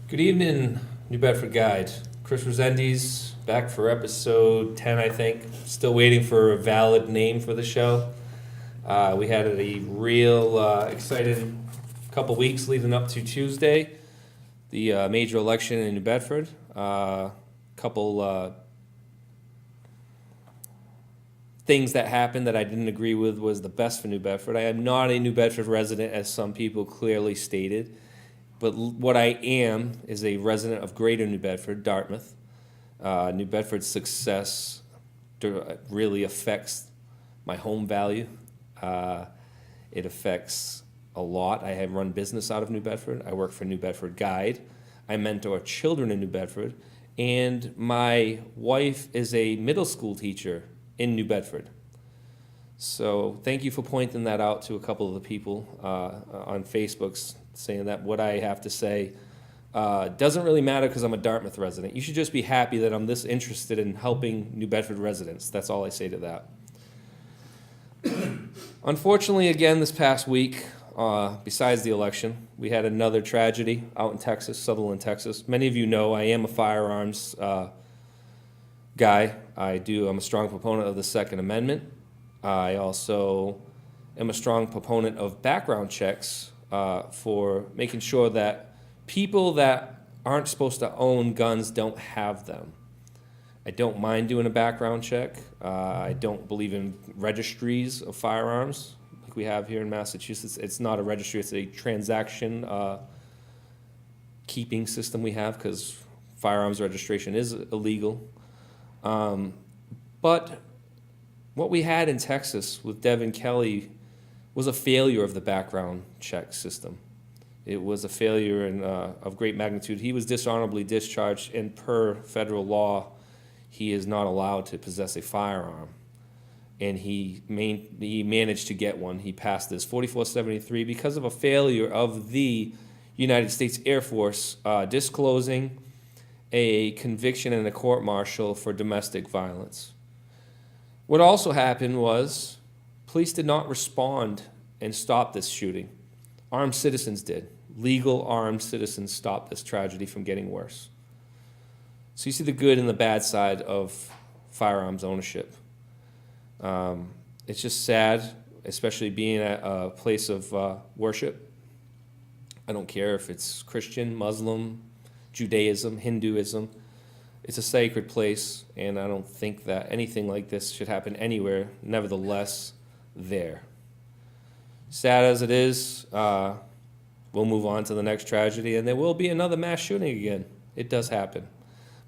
Good evening, New Bedford Guide. Chris Resendes, back for episode 10, I think. Still waiting for a valid name for the show. We had a real exciting couple weeks leading up to Tuesday, the major election in New Bedford. Couple things that happened that I didn't agree with was the best for New Bedford. I am not a New Bedford resident, as some people clearly stated. But what I am is a resident of Greater New Bedford, Dartmouth. New Bedford's success really affects my home value. It affects a lot. I have run business out of New Bedford. I work for New Bedford Guide. I mentor children in New Bedford. And my wife is a middle school teacher in New Bedford. So thank you for pointing that out to a couple of the people on Facebook, saying that what I have to say doesn't really matter because I'm a Dartmouth resident. You should just be happy that I'm this interested in helping New Bedford residents. That's all I say to that. Unfortunately, again, this past week, besides the election, we had another tragedy out in Texas, Sutherland, Texas. Many of you know I am a firearms guy. I'm a strong proponent of the Second Amendment. I also am a strong proponent of background checks for making sure that people that aren't supposed to own guns don't have them. I don't mind doing a background check. I don't believe in registries of firearms like we have here in Massachusetts. It's not a registry, it's a transaction keeping system we have because firearms registration is illegal. But what we had in Texas with Devin Kelly was a failure of the background check system. It was a failure of great magnitude. He was dishonorably discharged, and per federal law, he is not allowed to possess a firearm. And he managed to get one. He passed this 4473 because of a failure of the United States Air Force disclosing a conviction in a court-martial for domestic violence. What also happened was police did not respond and stop this shooting. Armed citizens did. Legal armed citizens stopped this tragedy from getting worse. So you see the good and the bad side of firearms ownership. It's just sad, especially being at a place of worship. I don't care if it's Christian, Muslim, Judaism, Hinduism. It's a sacred place, and I don't think that anything like this should happen anywhere. Nevertheless, there. Sad as it is, we'll move on to the next tragedy, and there will be another mass shooting again. It does happen.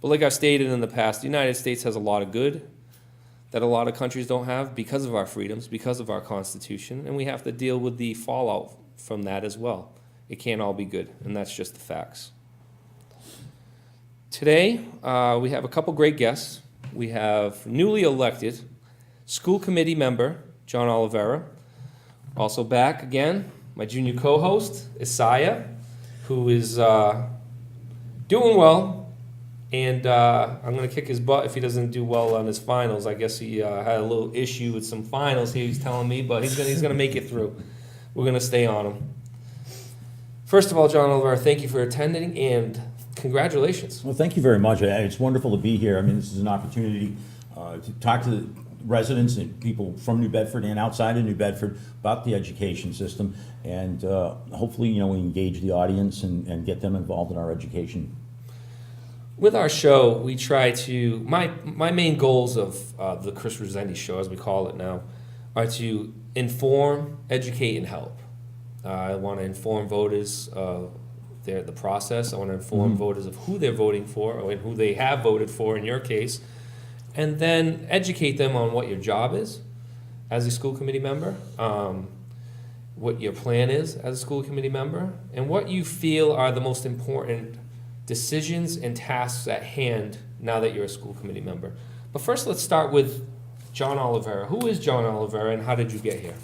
But like I've stated in the past, the United States has a lot of good that a lot of countries don't have because of our freedoms, because of our Constitution, and we have to deal with the fallout from that as well. It can't all be good, and that's just the facts. Today, we have a couple great guests. We have newly elected school committee member, John Oliveira. Also back again, my junior co-host, Isaiah, who is doing well. And I'm going to kick his butt if he doesn't do well on his finals. I guess he had a little issue with some finals, he's telling me, but he's going to make it through. We're going to stay on him. First of all, John Oliveira, thank you for attending, and congratulations. Well, thank you very much. It's wonderful to be here. I mean, this is an opportunity to talk to the residents and people from New Bedford and outside of New Bedford about the education system, and hopefully, we engage the audience and get them involved in our education. With our show, we try to, my main goals of the Chris Resendes show, as we call it now, are to inform, educate, and help. I want to inform voters of the process. I want to inform voters of who they're voting for, or who they have voted for in your case, and then educate them on what your job is as a school committee member, what your plan is as a school committee member, and what you feel are the most important decisions and tasks at hand now that you're a school committee member. But first, let's start with John Oliveira. Who is John Oliveira, and how did you get here?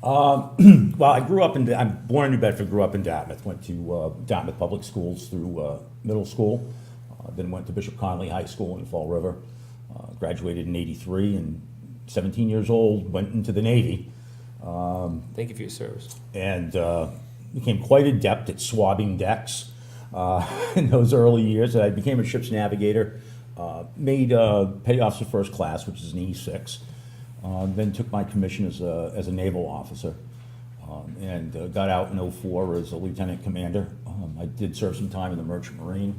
Well, I'm born in New Bedford, grew up in Dartmouth, went to Dartmouth Public Schools through middle school, then went to Bishop Connolly High School in Fall River, graduated in '83, and 17 years old, went into the Navy. Thank you for your service. And became quite adept at swabbing decks. in those early years. I became a ship's navigator, made petty officer first class, which is an E6, then took my commission as a naval officer, and got out in '04 as a lieutenant commander. I did serve some time in the Merchant Marine,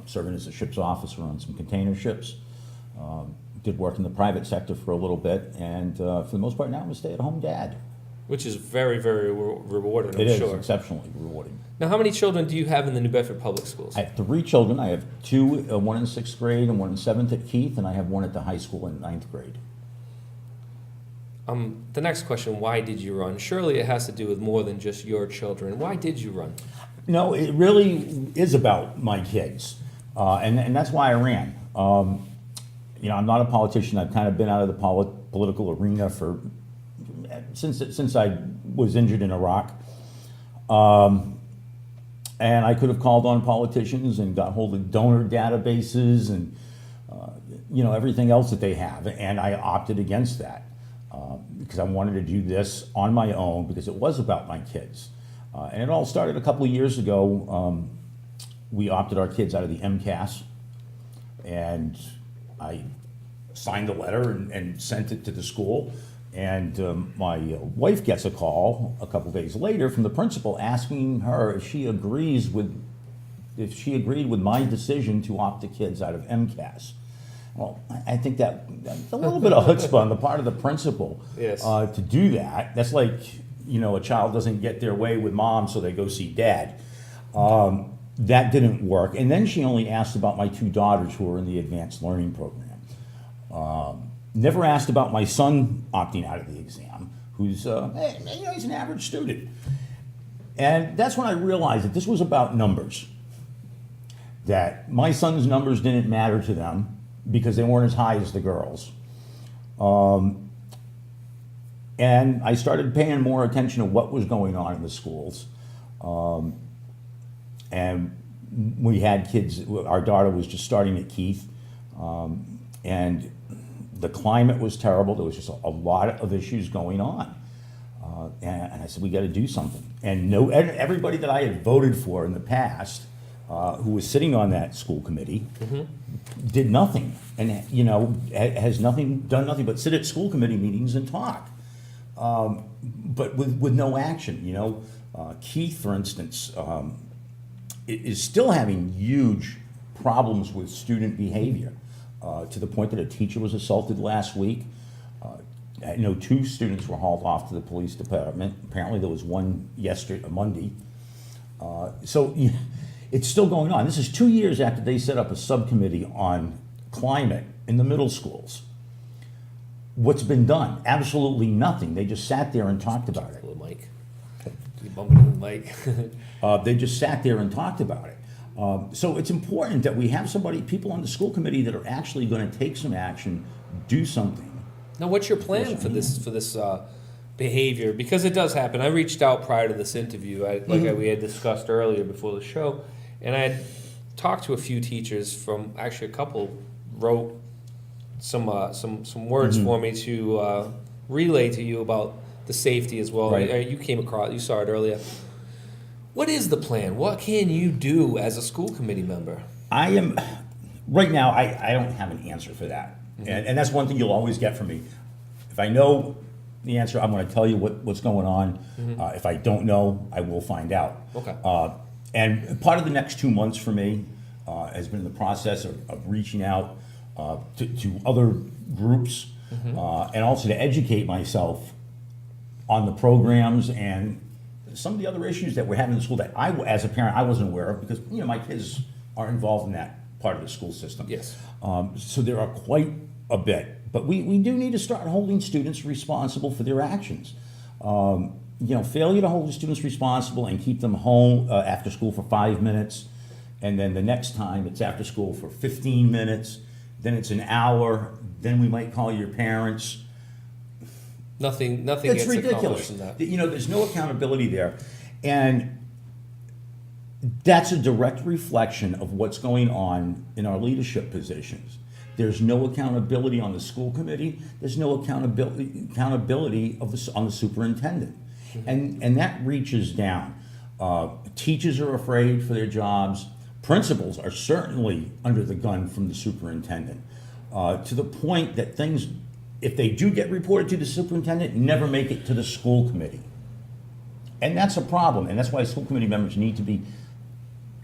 serving as a ship's officer on some container ships. Did work in the private sector for a little bit, and for the most part now I'm a stay-at-home dad. Which is very, very rewarding, I'm It is sure. exceptionally rewarding. Now, how many children do you have in the New Bedford Public Schools? I have 3 children. I have 2, one in 6th grade and one in 7th at Keith, and I have one at the high school in 9th grade. The next question, why did you run? Surely it has to do with more than just your children. Why did you run? No, it really is about my kids, and that's why I ran. I'm not a politician. I've kind of been out of the political arena since I was injured in Iraq. And I could have called on politicians and got hold of donor databases and everything else that they have, and I opted against that because I wanted to do this on my own because it was about my kids. And it all started a couple of years ago. We opted our kids out of the MCAS, and I signed a letter and sent it to the school. And my wife gets a call a couple days later from the principal asking her if she agreed with my decision to opt the kids out of MCAS. Well, I think that's a little bit of chutzpah on the part of the principal. Yes. To do that. That's like, a child doesn't get their way with mom, so they go see dad. That didn't work. And then she only asked about my 2 daughters who were in the advanced learning program. Never asked about my son opting out of the exam, who's, he's an average student. And that's when I realized that this was about numbers. That my son's numbers didn't matter to them because they weren't as high as the girls. And I started paying more attention to what was going on in the schools. And we had kids, our daughter was just starting at Keith, and the climate was terrible. There was just a lot of issues going on. And I said, we got to do something. And everybody that I had voted for in the past, who was sitting on that school committee, did nothing. And, has done nothing but sit at school committee meetings and talk. But with no action, Keith, for instance, is still having huge problems with student behavior, to the point that a teacher was assaulted last week. 2 students were hauled off to the police department. Apparently there was one Monday. So it's still going on. This is 2 years after they set up a subcommittee on climate in the middle schools. What's been done? Absolutely nothing. They just sat there and talked about it. Little mic. You bumping into the mic. They just sat there and talked about it. So it's important that we have people on the school committee that are actually going to take some action, do something. Now, what's your plan for this behavior? Because it does happen. I reached out prior to this interview, we had discussed earlier before the show, and I had talked to a few teachers from, actually a couple wrote some words for me to relay to you about the safety as well. Right. You saw it earlier. What is the plan? What can you do as a school committee member? Right now, I don't have an answer for that. And that's one thing you'll always get from me. If I know the answer, I'm going to tell you what's going on. If I don't know, I will find out. Okay. And part of the next 2 months for me has been the process of reaching out to other groups and also to educate myself on the programs and some of the other issues that we're having in the school that as a parent, I wasn't aware of because, my kids are involved in that part of the school system. Yes. So there are quite a bit. But we do need to start holding students responsible for their actions. Failure to hold the students responsible and keep them home after school for 5 minutes, and then the next time it's after school for 15 minutes, then it's an hour, then we might call your parents. Nothing It's gets ridiculous. accomplished in that. There's no accountability there. And that's a direct reflection of what's going on in our leadership positions. There's no accountability on the school committee. There's no accountability on the superintendent. And that reaches down. Teachers are afraid for their jobs. Principals are certainly under the gun from the superintendent, to the point that things, if they do get reported to the superintendent, never make it to the school committee. And that's a problem, and that's why school committee members need to be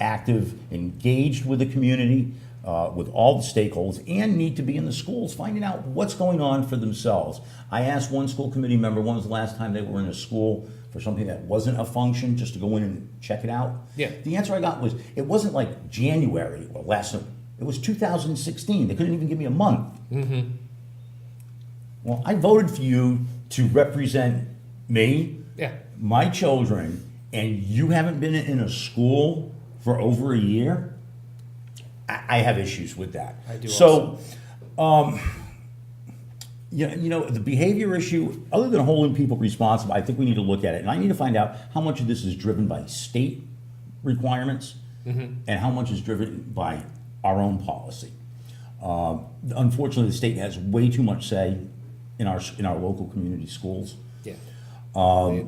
active, engaged with the community, with all the stakeholders, and need to be in the schools finding out what's going on for themselves. I asked one school committee member, when was the last time they were in a school for something that wasn't a function, just to go in and check it out? Yeah. The answer I got was, it wasn't like January or it was 2016. They couldn't even give me a month. Mm-hmm. Well, I voted for you to represent me, Yeah. my children, and you haven't been in a school for over a year? I have issues with that. I do So, you know, the behavior issue, other than holding people responsible, I think we need to look at it. And I need to find out how much of this is driven by state requirements and how much is driven by our own policy. Unfortunately, the state has way too much say in our local community schools. Yeah.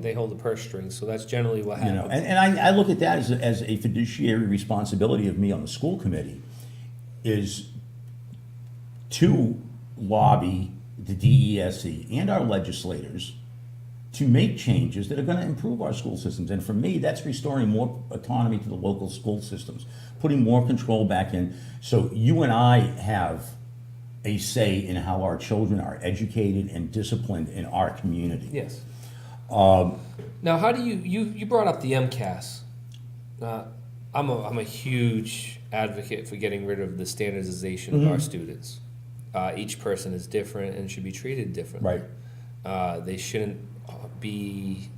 They hold the purse strings, so that's generally what You happens. know, and I look at that as a fiduciary responsibility of me on the school committee, is to lobby the DESE and our legislators to make changes that are going to improve our school systems. And for me, that's restoring more autonomy to the local school systems, putting more control back in, so you and I have a say in how our children are educated and disciplined in our community. Yes. Now, how do you brought up the MCAS? I'm a huge advocate for getting rid of the standardization of our students. Each person is different and should be treated differently. Right. They shouldn't be.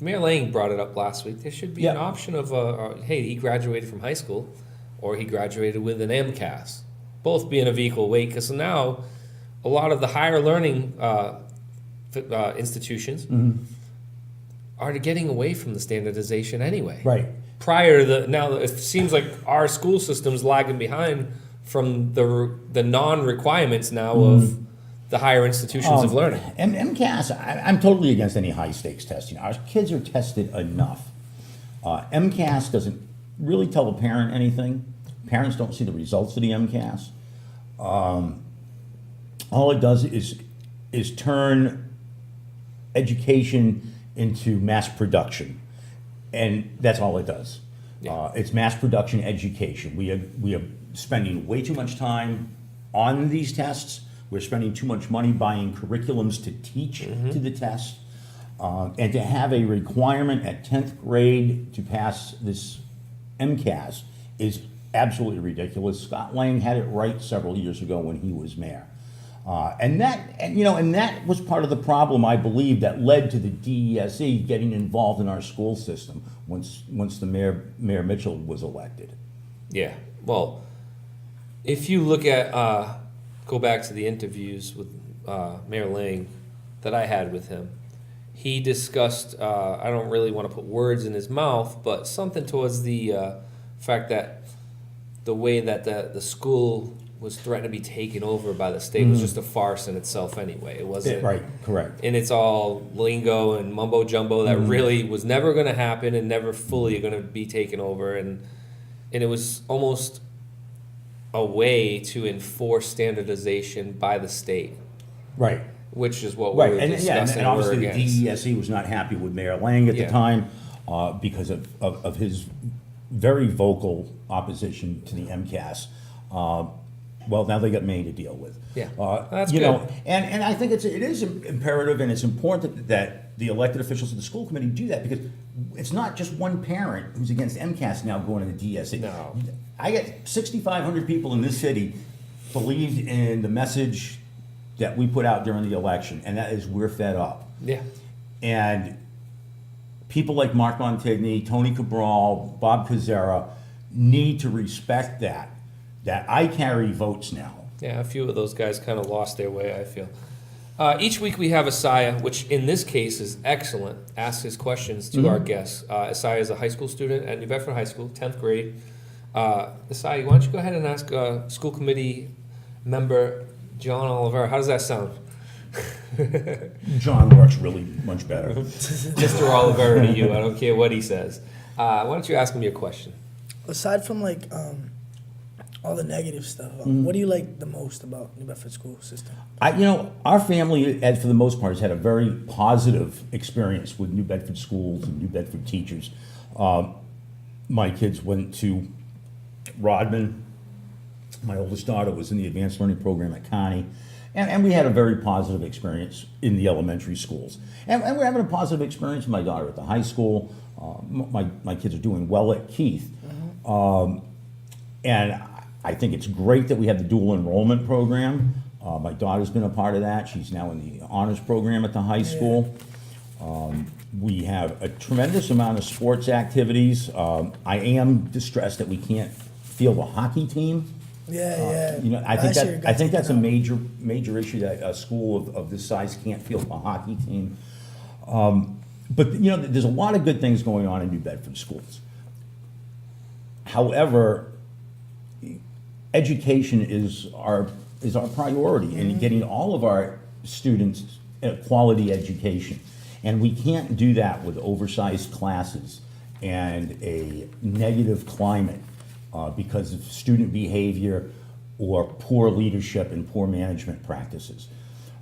Mayor Lang brought it up last week. There should be an option of hey, he graduated from high school, or he graduated with an MCAS, both being of equal weight. Because now, a lot of the higher learning institutions are getting away from the standardization anyway. Right. Prior to now it seems like our school system's lagging behind from the non-requirements now of the higher institutions of learning. And MCAS, I'm totally against any high-stakes testing. Our kids are tested enough. MCAS doesn't really tell the parent anything. Parents don't see the results of the MCAS. All it does is turn education into mass production, and that's all it does. Yeah. It's mass production education. We are spending way too much time on these tests. We're spending too much money buying curriculums to teach to the test, and to have a requirement at 10th grade to pass this MCAS is absolutely ridiculous. Scott Lang had it right several years ago when he was mayor. And that was part of the problem, I believe, that led to the DESE getting involved in our school system once the Mayor Mitchell was elected. Yeah. Well, if you look at go back to the interviews with Mayor Lang that I had with him, he discussed. I don't really want to put words in his mouth, but something towards the fact that the way that the school was threatened to be taken over by the state was just a farce in itself anyway. It wasn't Right, correct. And it's all lingo and mumbo jumbo that really was never going to happen and never fully going to be taken over. And it was almost a way to enforce standardization by the state, Right. which is what we Right, were and discussing. and obviously we're against. the DESE was not happy with Mayor Lang at the Yeah. time because of his very vocal opposition to the MCAS. Well, now they got May to deal with. Yeah, that's you good. know, and I think it is imperative and it's important that the elected officials of the school committee do that, because it's not just one parent who's against MCAS now going to the DSE. No. I get 6,500 people in this city believed in the message that we put out during the election, and that is we're fed up. Yeah. And people like Mark Montigny, Tony Cabral, Bob Cazzera need to respect that I carry votes now. Yeah, a few of those guys kind of lost their way, I feel. Each week we have Asaya, which in this case is excellent, asks his questions to our guests. Asaya is a high school student at New Bedford High School, 10th grade. Asaya, why don't you go ahead and ask school committee member John Oliveira, how does that sound? John works really much better. Mr. Oliveira to you, I don't care what he says. Why don't you ask him your question? Aside from like all the negative stuff, what do you like the most about New Bedford school system? Our family, as for the most part, has had a very positive experience with New Bedford schools and New Bedford teachers. My kids went to Rodman. My oldest daughter was in the advanced learning program at Connie. And we had a very positive experience in the elementary schools. And we're having a positive experience with my daughter at the high school. My kids are doing well at Keith. And I think it's great that we have the dual enrollment program. My daughter's been a part of that. She's now in the honors program at the high school. We have a tremendous amount of sports activities. I am distressed that we can't field a hockey team. I think that's a major issue, that a school of this size can't field a hockey team. But there's a lot of good things going on in New Bedford schools. However, education is our priority in getting all of our students a quality education. And we can't do that with oversized classes and a negative climate because of student behavior or poor leadership and poor management practices.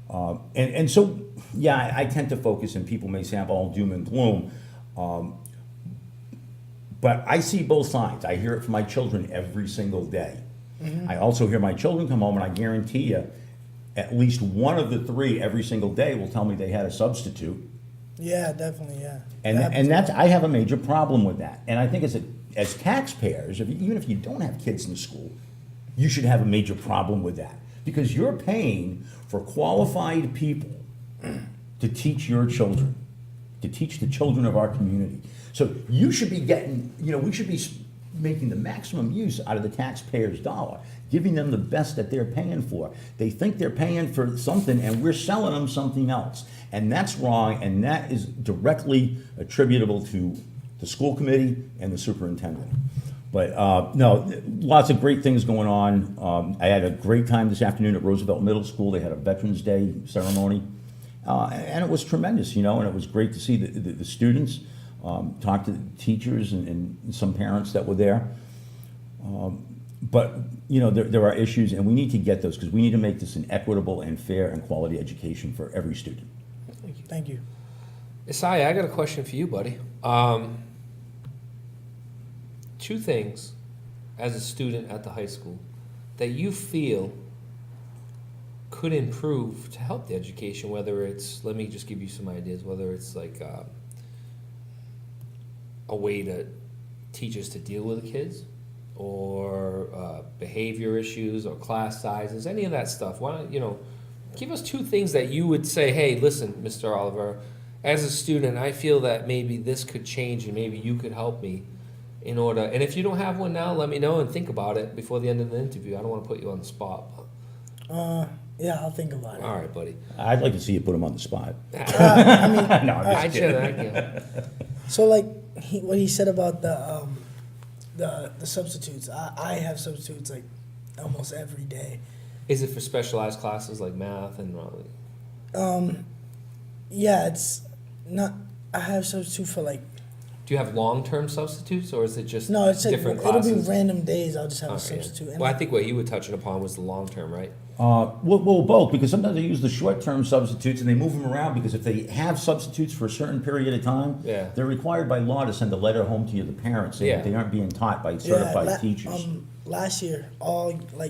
So, I tend to focus, and people may say I'm all doom and gloom, but I see both sides. I hear it from my children every single day. I also hear my children come home, and I guarantee you, at least one of the three every single day will tell me they had a substitute. Yeah, definitely, yeah. And that's, I have a major problem with that. And I think as taxpayers, even if you don't have kids in school, you should have a major problem with that. Because you're paying for qualified people to teach your children, to teach the children of our community. So you should be getting, we should be making the maximum use out of the taxpayer's dollar, giving them the best that they're paying for. They think they're paying for something, and we're selling them something else. And that's wrong, and that is directly attributable to the school committee and the superintendent. But no, lots of great things going on. I had a great time this afternoon at Roosevelt Middle School. They had a Veterans Day ceremony, and it was tremendous, and it was great to see the students, talk to the teachers and some parents that were there. But there are issues, and we need to get those, because we need to make this an equitable and fair and quality education for every student. Thank you. Isaiah, I got a question for you, buddy. Two things as a student at the high school that you feel could improve to help the education, whether it's, let me just give you some ideas, whether it's like a way to teachers to deal with the kids, or behavior issues, or class sizes, any of that stuff. Why don't give us two things that you would say, hey, listen, Mr. Oliver, as a student, I feel that maybe this could change, and maybe you could help me in order. And if you don't have one now, let me know and think about it before the end of the interview. I don't want to put you on the spot. Yeah, I'll think about it. All right, buddy. I'd like to see you put him on the spot. I mean, No, I'm just kidding. so like what he said about the substitutes. I have substitutes like almost every day. Is it for specialized classes like math and? Yeah, it's not. I have substitute for like. Do you have long-term substitutes, or is it just No, it's like different it'll classes? be random days. I'll just have Oh, a substitute. yeah. And Well, I think what you were touching upon was the long-term, right? Well, both, because sometimes they use the short-term substitutes and they move them around, because if they have substitutes for a certain period of time, Yeah. they're required by law to send a letter home to you, the parents, saying that Yeah. they aren't being taught by certified teachers. Last year,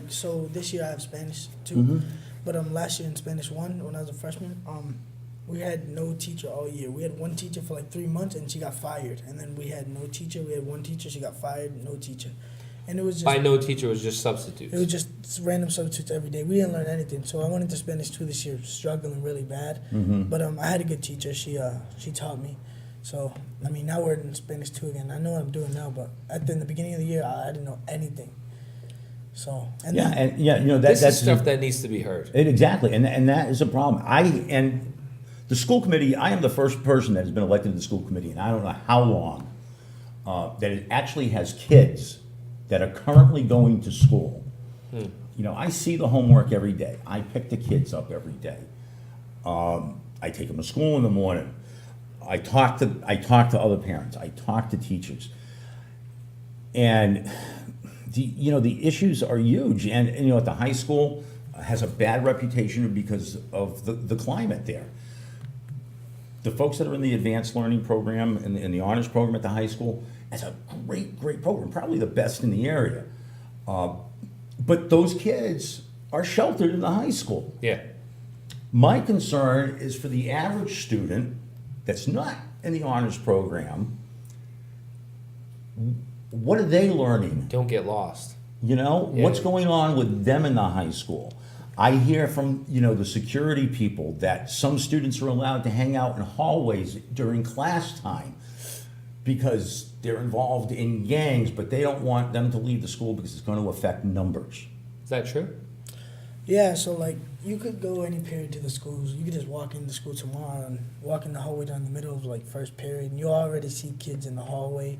so this year I have Spanish too, Mm-hmm. but last year in Spanish 1, when I was a freshman, we had no teacher all year. We had one teacher for like 3 months, and she got fired. And then we had no teacher. We had one teacher, she got fired. No teacher, and it was just By no teacher, it was just substitutes. it was just random substitutes every day. We didn't learn anything. So I went into Spanish 2 this year, struggling really bad. Mm-hmm. But I had a good teacher. She taught me. So I mean, now we're in Spanish 2 again. I know what I'm doing now, but in the beginning of the year, I didn't know anything. So This that's is stuff that needs to be heard. Exactly, and that is a problem. The school committee, I am the first person that has been elected to the school committee, and I don't know how long, that it actually has kids that are currently going to school. I see the homework every day. I pick the kids up every day. I take them to school in the morning. I talk to other parents. I talk to teachers, and the issues are huge. And at the high school has a bad reputation because of the climate there. The folks that are in the advanced learning program and the honors program at the high school, that's a great program, probably the best in the area. But those kids are sheltered in the high school. Yeah. My concern is for the average student that's not in the honors program. What are they learning? Don't get lost. What's going on with them in the high school? I hear from, the security people that some students are allowed to hang out in hallways during class time because they're involved in gangs, but they don't want them to leave the school because it's going to affect numbers. Is that true? Yeah, so like you could go any period to the schools. You could just walk into school tomorrow and walk in the hallway during the middle of like first period, and you already see kids in the hallway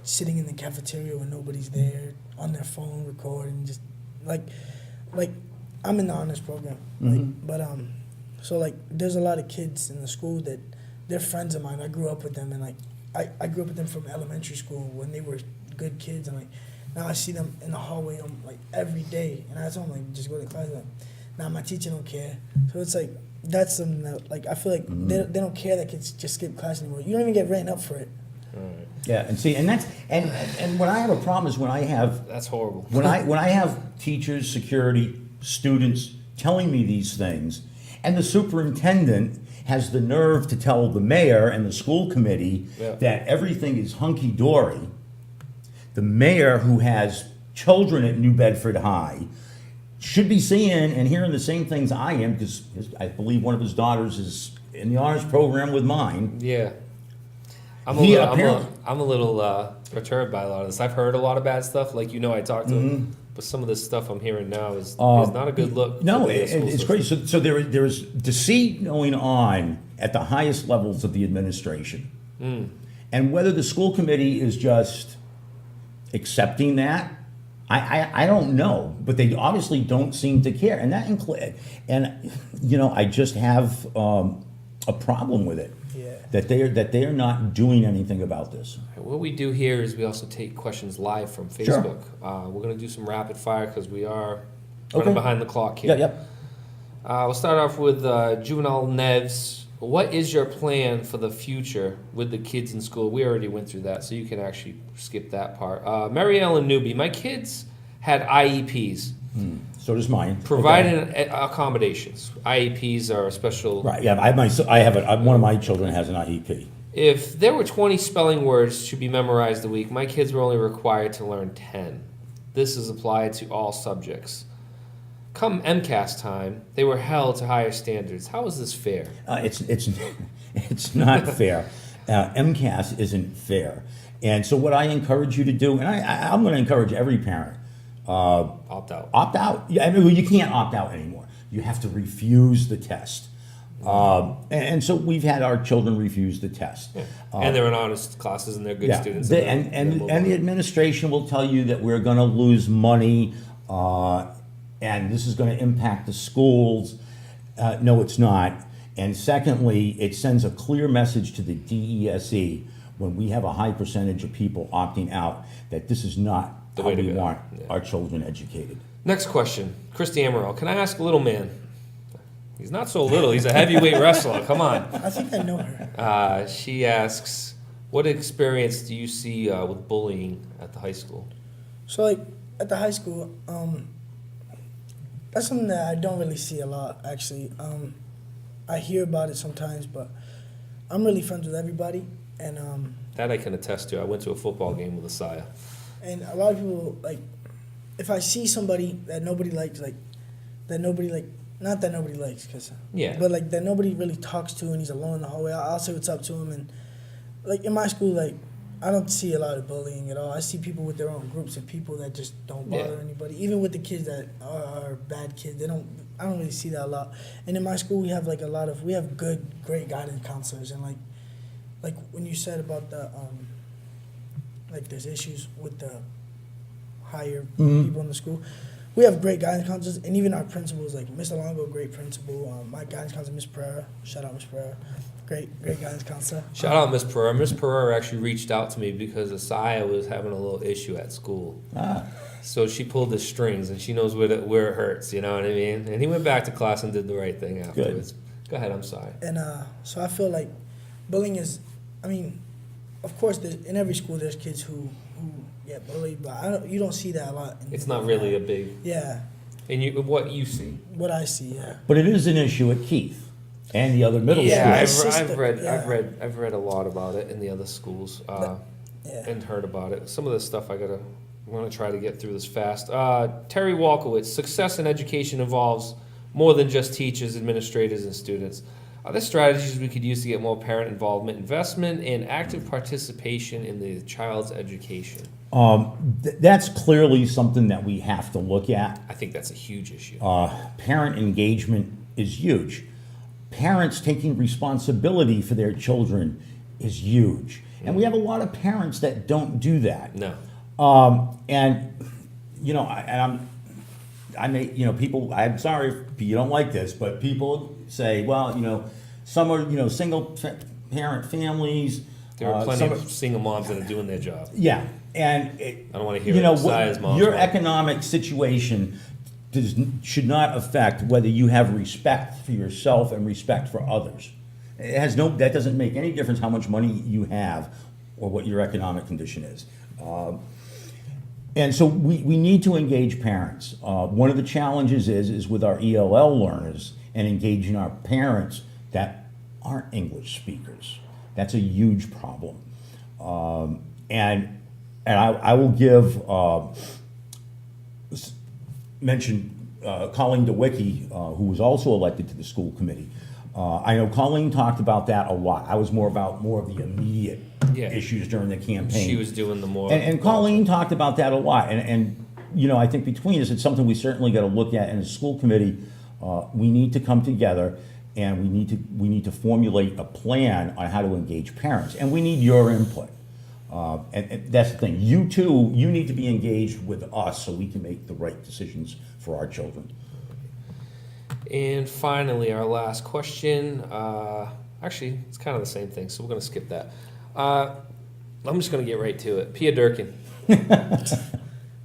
sitting in the cafeteria when nobody's there on their phone recording, just like I'm in the honors program, so like there's a lot of kids in the school that they're friends of mine. I grew up with them, and like I grew up with them from elementary school when they were good kids, and like now I see them in the hallway like every day, and I told them like just go to class. Like, now my teacher don't care, so it's like that's something that like I feel like they don't care that kids just skip class anymore. You don't even get written up for it. Right. Yeah, and see, and that's and when I have a problem is when I have That's horrible. when I have teachers, security, students telling me these things, and the superintendent has the nerve to tell the mayor and the school committee that everything is hunky-dory. The mayor, who has children at New Bedford High, should be seeing and hearing the same things I am, because I believe one of his daughters is in the honors program with mine. Yeah. I'm a little perturbed by a lot of this. I've heard a lot of bad stuff, like I talked to him, but some of this stuff I'm hearing now is not a good look. No, it's crazy. So there is deceit going on at the highest levels of the administration. And whether the school committee is just accepting that, I don't know, but they obviously don't seem to care. And that I just have a problem with it. Yeah. That they are not doing anything about this. What we do here is we also take questions live from Sure. Facebook. We're going to do some rapid fire because we are running behind the clock here. Yeah, yep. We'll start off with Juvenile Nevs. What is your plan for the future with the kids in school? We already went through that, so you can actually skip that part. Mary Ellen Newby, my kids had IEPs. So does mine. Providing accommodations. IEPs are a special... Right, yeah, one of my children has an IEP. If there were 20 spelling words to be memorized a week, my kids were only required to learn 10. This is applied to all subjects. Come MCAS time, they were held to higher standards. How is this fair? It's not fair. MCAS isn't fair. And so what I encourage you to do, and I'm going to encourage every parent, Opt out. opt out. Yeah, I mean, you can't opt out anymore. You have to refuse the test. And so we've had our children refuse the test. Yeah. And they're in honest classes and they're good students. And the administration will tell you that we're going to lose money and this is going to impact the schools. No, it's not. And secondly, it sends a clear message to the DESE when we have a high percentage of people opting out that this is not The how way to we go. want Yeah. our children educated. Next question. Christy Amaral. Can I ask a little man? He's not so little. He's a heavyweight wrestler. Come on. I think I know her. She asks, what experience do you see with bullying at the high school? So like at the high school, that's something that I don't really see a lot actually. I hear about it sometimes, but I'm really friends with everybody, and That I can attest to. I went to a football game with Asaya. and a lot of people like if I see somebody that nobody likes, not that nobody likes, but like that nobody really talks to, and he's alone in the hallway, I'll say what's up to him. And like in my school, like I don't see a lot of bullying at all. I see people with their own groups of people that just don't bother anybody. Even with the kids that are bad kids, I don't really see that a lot. And in my school, we have great guidance counselors, and like when you said about the like there's issues with the higher people in the school. We have great guidance counselors, and even our principals, like Mr. Longo, great principal. My guidance counselor, Miss Pereira, shout out Miss Pereira. great guidance counselor. Shout out Miss Pereira. Miss Pereira actually reached out to me because Asaya was having a little issue at school. So she pulled the strings, and she knows where it hurts, you know what I mean? And he went back to class and did the right thing afterwards. Go ahead, I'm sorry. And so I feel like bullying is, I mean, of course, in every school there's kids who get bullied, but you don't see that a lot. It's not really a big... Yeah. And what you see. What I see, yeah. But it is an issue at Keith and the other middle Yeah, schools. I've Yeah. read a lot about it in the other schools and heard about it. Some of this stuff I'm gonna try to get through this fast. Terry Walkowitz, success in education involves more than just teachers, administrators, and students. Are there strategies we could use to get more parent involvement, investment, and active participation in the child's education? That's clearly something that we have to look at. I think that's a huge issue. Parent engagement is huge. Parents taking responsibility for their children is huge. And we have a lot of parents that don't do that. No. And, you know, people, I'm sorry if you don't like this, but people say, well, you know, some are, you know, single parent families. There are plenty of single moms that are doing their job. Yeah. And I don't want to hear you know, Sia's mom's your mom. economic situation should not affect whether you have respect for yourself and respect for others. That doesn't make any difference how much money you have or what your economic condition is. And so we need to engage parents. One of the challenges is with our ELL learners and engaging our parents that aren't English speakers. That's a huge problem. And I will mention Colleen DeWicki, who was also elected to the school committee. I know Colleen talked about that a lot. I was more of the immediate issues during the campaign. She was doing the more... And Colleen talked about that a lot. And you know, I think between us, it's something we certainly got to look at. In the school committee, we need to come together and we need to formulate a plan on how to engage parents. And we need your input. And that's the thing. You too, you need to be engaged with us so we can make the right decisions for our children. And finally, our last question. Actually, it's kind of the same thing, so we're going to skip that. I'm just going to get right to it. Pia Durkin.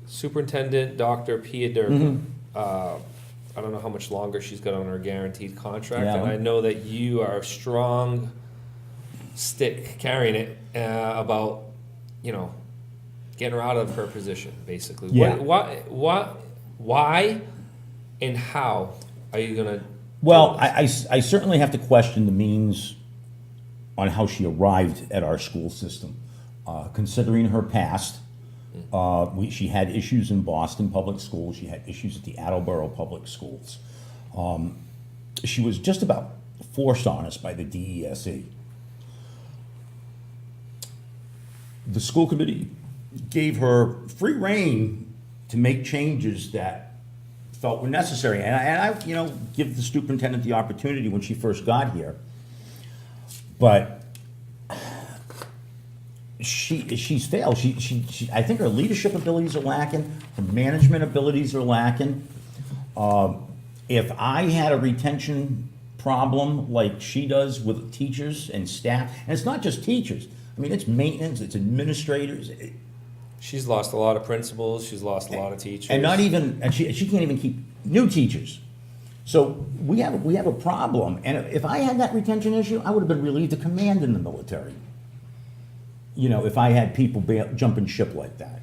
Superintendent Dr. Pia Durkin. I don't know how much longer she's got on her guaranteed contract, and I know that you are a strong stick carrying it about, you know, getting her out of her position, basically. Yeah. Why and how are you going to... Well, I certainly have to question the means on how she arrived at our school system. Considering her past, she had issues in Boston Public Schools. She had issues at the Attleboro Public Schools. She was just about forced on us by the DESE. The school committee gave her free rein to make changes that felt were necessary. And I you know, give the superintendent the opportunity when she first got here. But she's failed. She I think her leadership abilities are lacking. Her management abilities are lacking. If I had a retention problem like she does with teachers and staff, and it's not just teachers. I mean, it's maintenance, it's administrators. She's lost a lot of principals. She's lost a lot of teachers. And she can't even keep new teachers. So we have a problem. And if I had that retention issue, I would have been relieved of command in the military. You know, if I had people jumping ship like that.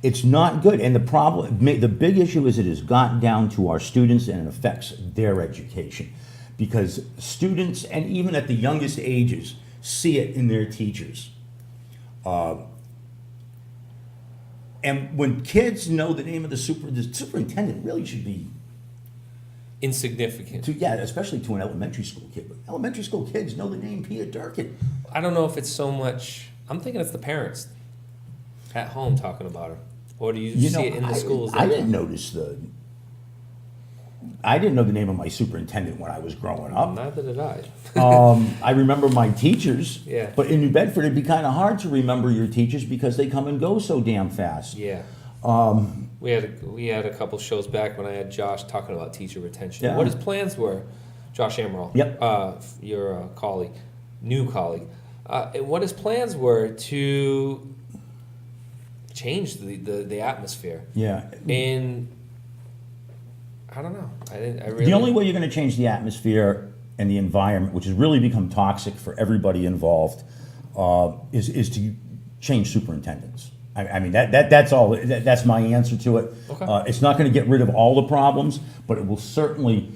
It's not good. And the big issue is it has gotten down to our students and it affects their education. Because students, and even at the youngest ages, see it in their teachers. And when kids know the name of the superintendent really should be insignificant. Especially to an elementary school kid. But elementary school kids know the name Pia Durkin. I don't know if it's so much. I'm thinking it's the parents at home talking about her, or do you see it in the schools? I didn't notice I didn't know the name of my superintendent when I was growing up. Neither did I. I remember my teachers. Yeah. But in New Bedford, it'd be kind of hard to remember your teachers because they come and go so damn fast. Yeah. We had a couple shows back when I had Josh talking about teacher retention. Yeah. What his plans were Josh Amaral. Yep. Your colleague, new colleague. And what his plans were to change the atmosphere. Yeah. And I don't know. The only way you're going to change the atmosphere and the environment, which has really become toxic for everybody involved, is to change superintendents. I mean that's all. That's my answer to it. Okay. It's not going to get rid of all the problems, but it will certainly.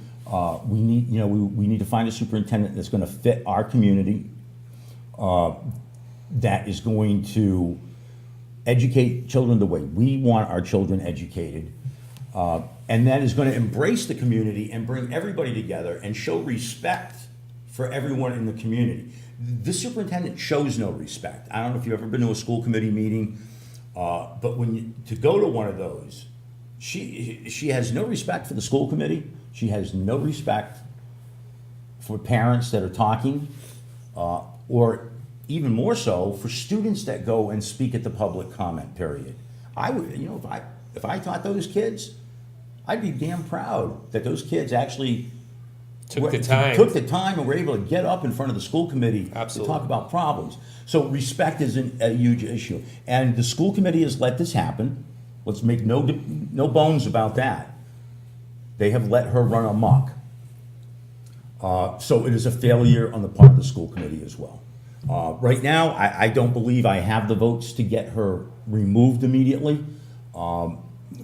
We need to find a superintendent that's going to fit our community. That is going to educate children the way we want our children educated. And that is going to embrace the community and bring everybody together and show respect for everyone in the community. This superintendent shows no respect. I don't know if you've ever been to a school committee meeting, but to go to one of those, she has no respect for the school committee. She has no respect for parents that are talking, or even more so for students that go and speak at the public comment period. I would, if I taught those kids, I'd be damn proud that those kids actually Took the time and were able to get up in front of the school committee Absolutely. to talk about problems. So respect is a huge issue, and the school committee has let this happen. Let's make no bones about that. They have let her run amok. So it is a failure on the part of the school committee as well. Right now, I don't believe I have the votes to get her removed immediately.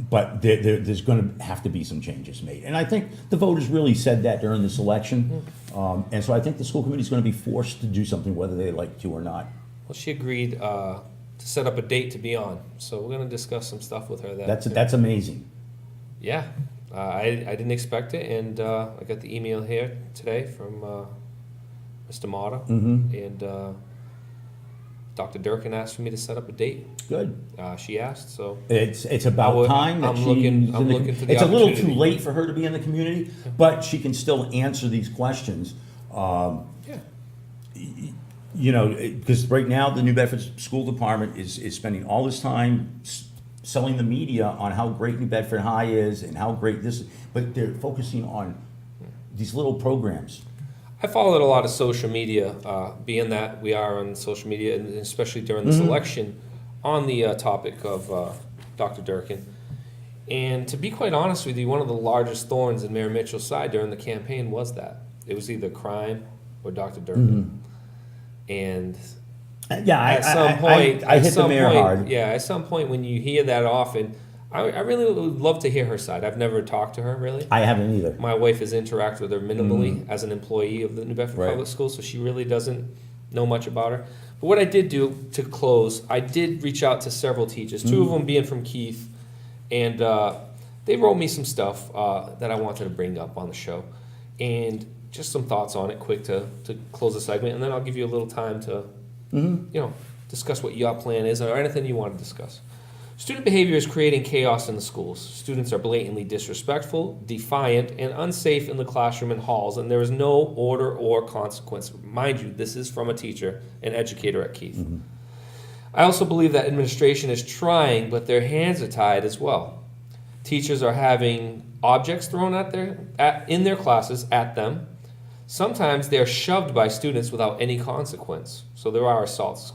But there's going to have to be some changes made. And I think the voters really said that during this election. And so I think the school committee is going to be forced to do something whether they like to or not. Well, she agreed to set up a date to be on. So we're going to discuss some stuff with her. That's amazing. Yeah. I didn't expect it. And I got the email here today from Mr. Mata. Mm-hmm. And Dr. Durkin asked for me to set up a date. Good. She asked, so It's about time that I'm looking for the It's a little too opportunity. late for her to be in the community, but she can still answer these questions. Yeah. Because right now the New Bedford School Department is spending all this time selling the media on how great New Bedford High is and how great this is, but they're focusing on these little programs. I followed a lot of social media, being that we are on social media, and especially during this election, on the topic of Dr. Durkin. And to be quite honest with you, one of the largest thorns in Mayor Mitchell's side during the campaign was that. It was either crime or Dr. Durkin. And Yeah, at some point, I hit the mayor hard. Yeah, at some point when you hear that often, I really would love to hear her side. I've never talked to her, really. I haven't either. My wife has interacted with her minimally as an employee of the New Bedford Right. Public Schools, so she really doesn't know much about her. But what I did do to close, I did reach out to several teachers, two of them being from Keith, and they wrote me some stuff that I wanted to bring up on the show. And just some thoughts on it, quick to close the segment, and then I'll give you a little time to discuss what your plan is or anything you want to discuss. Student behavior is creating chaos in the schools. Students are blatantly disrespectful, defiant, and unsafe in the classroom and halls, and there is no order or consequence. Mind you, this is from a teacher, an educator at Keith. I also believe that administration is trying, but their hands are tied as well. Teachers are having objects thrown in their classes at them. Sometimes they're shoved by students without any consequence, so there are assaults.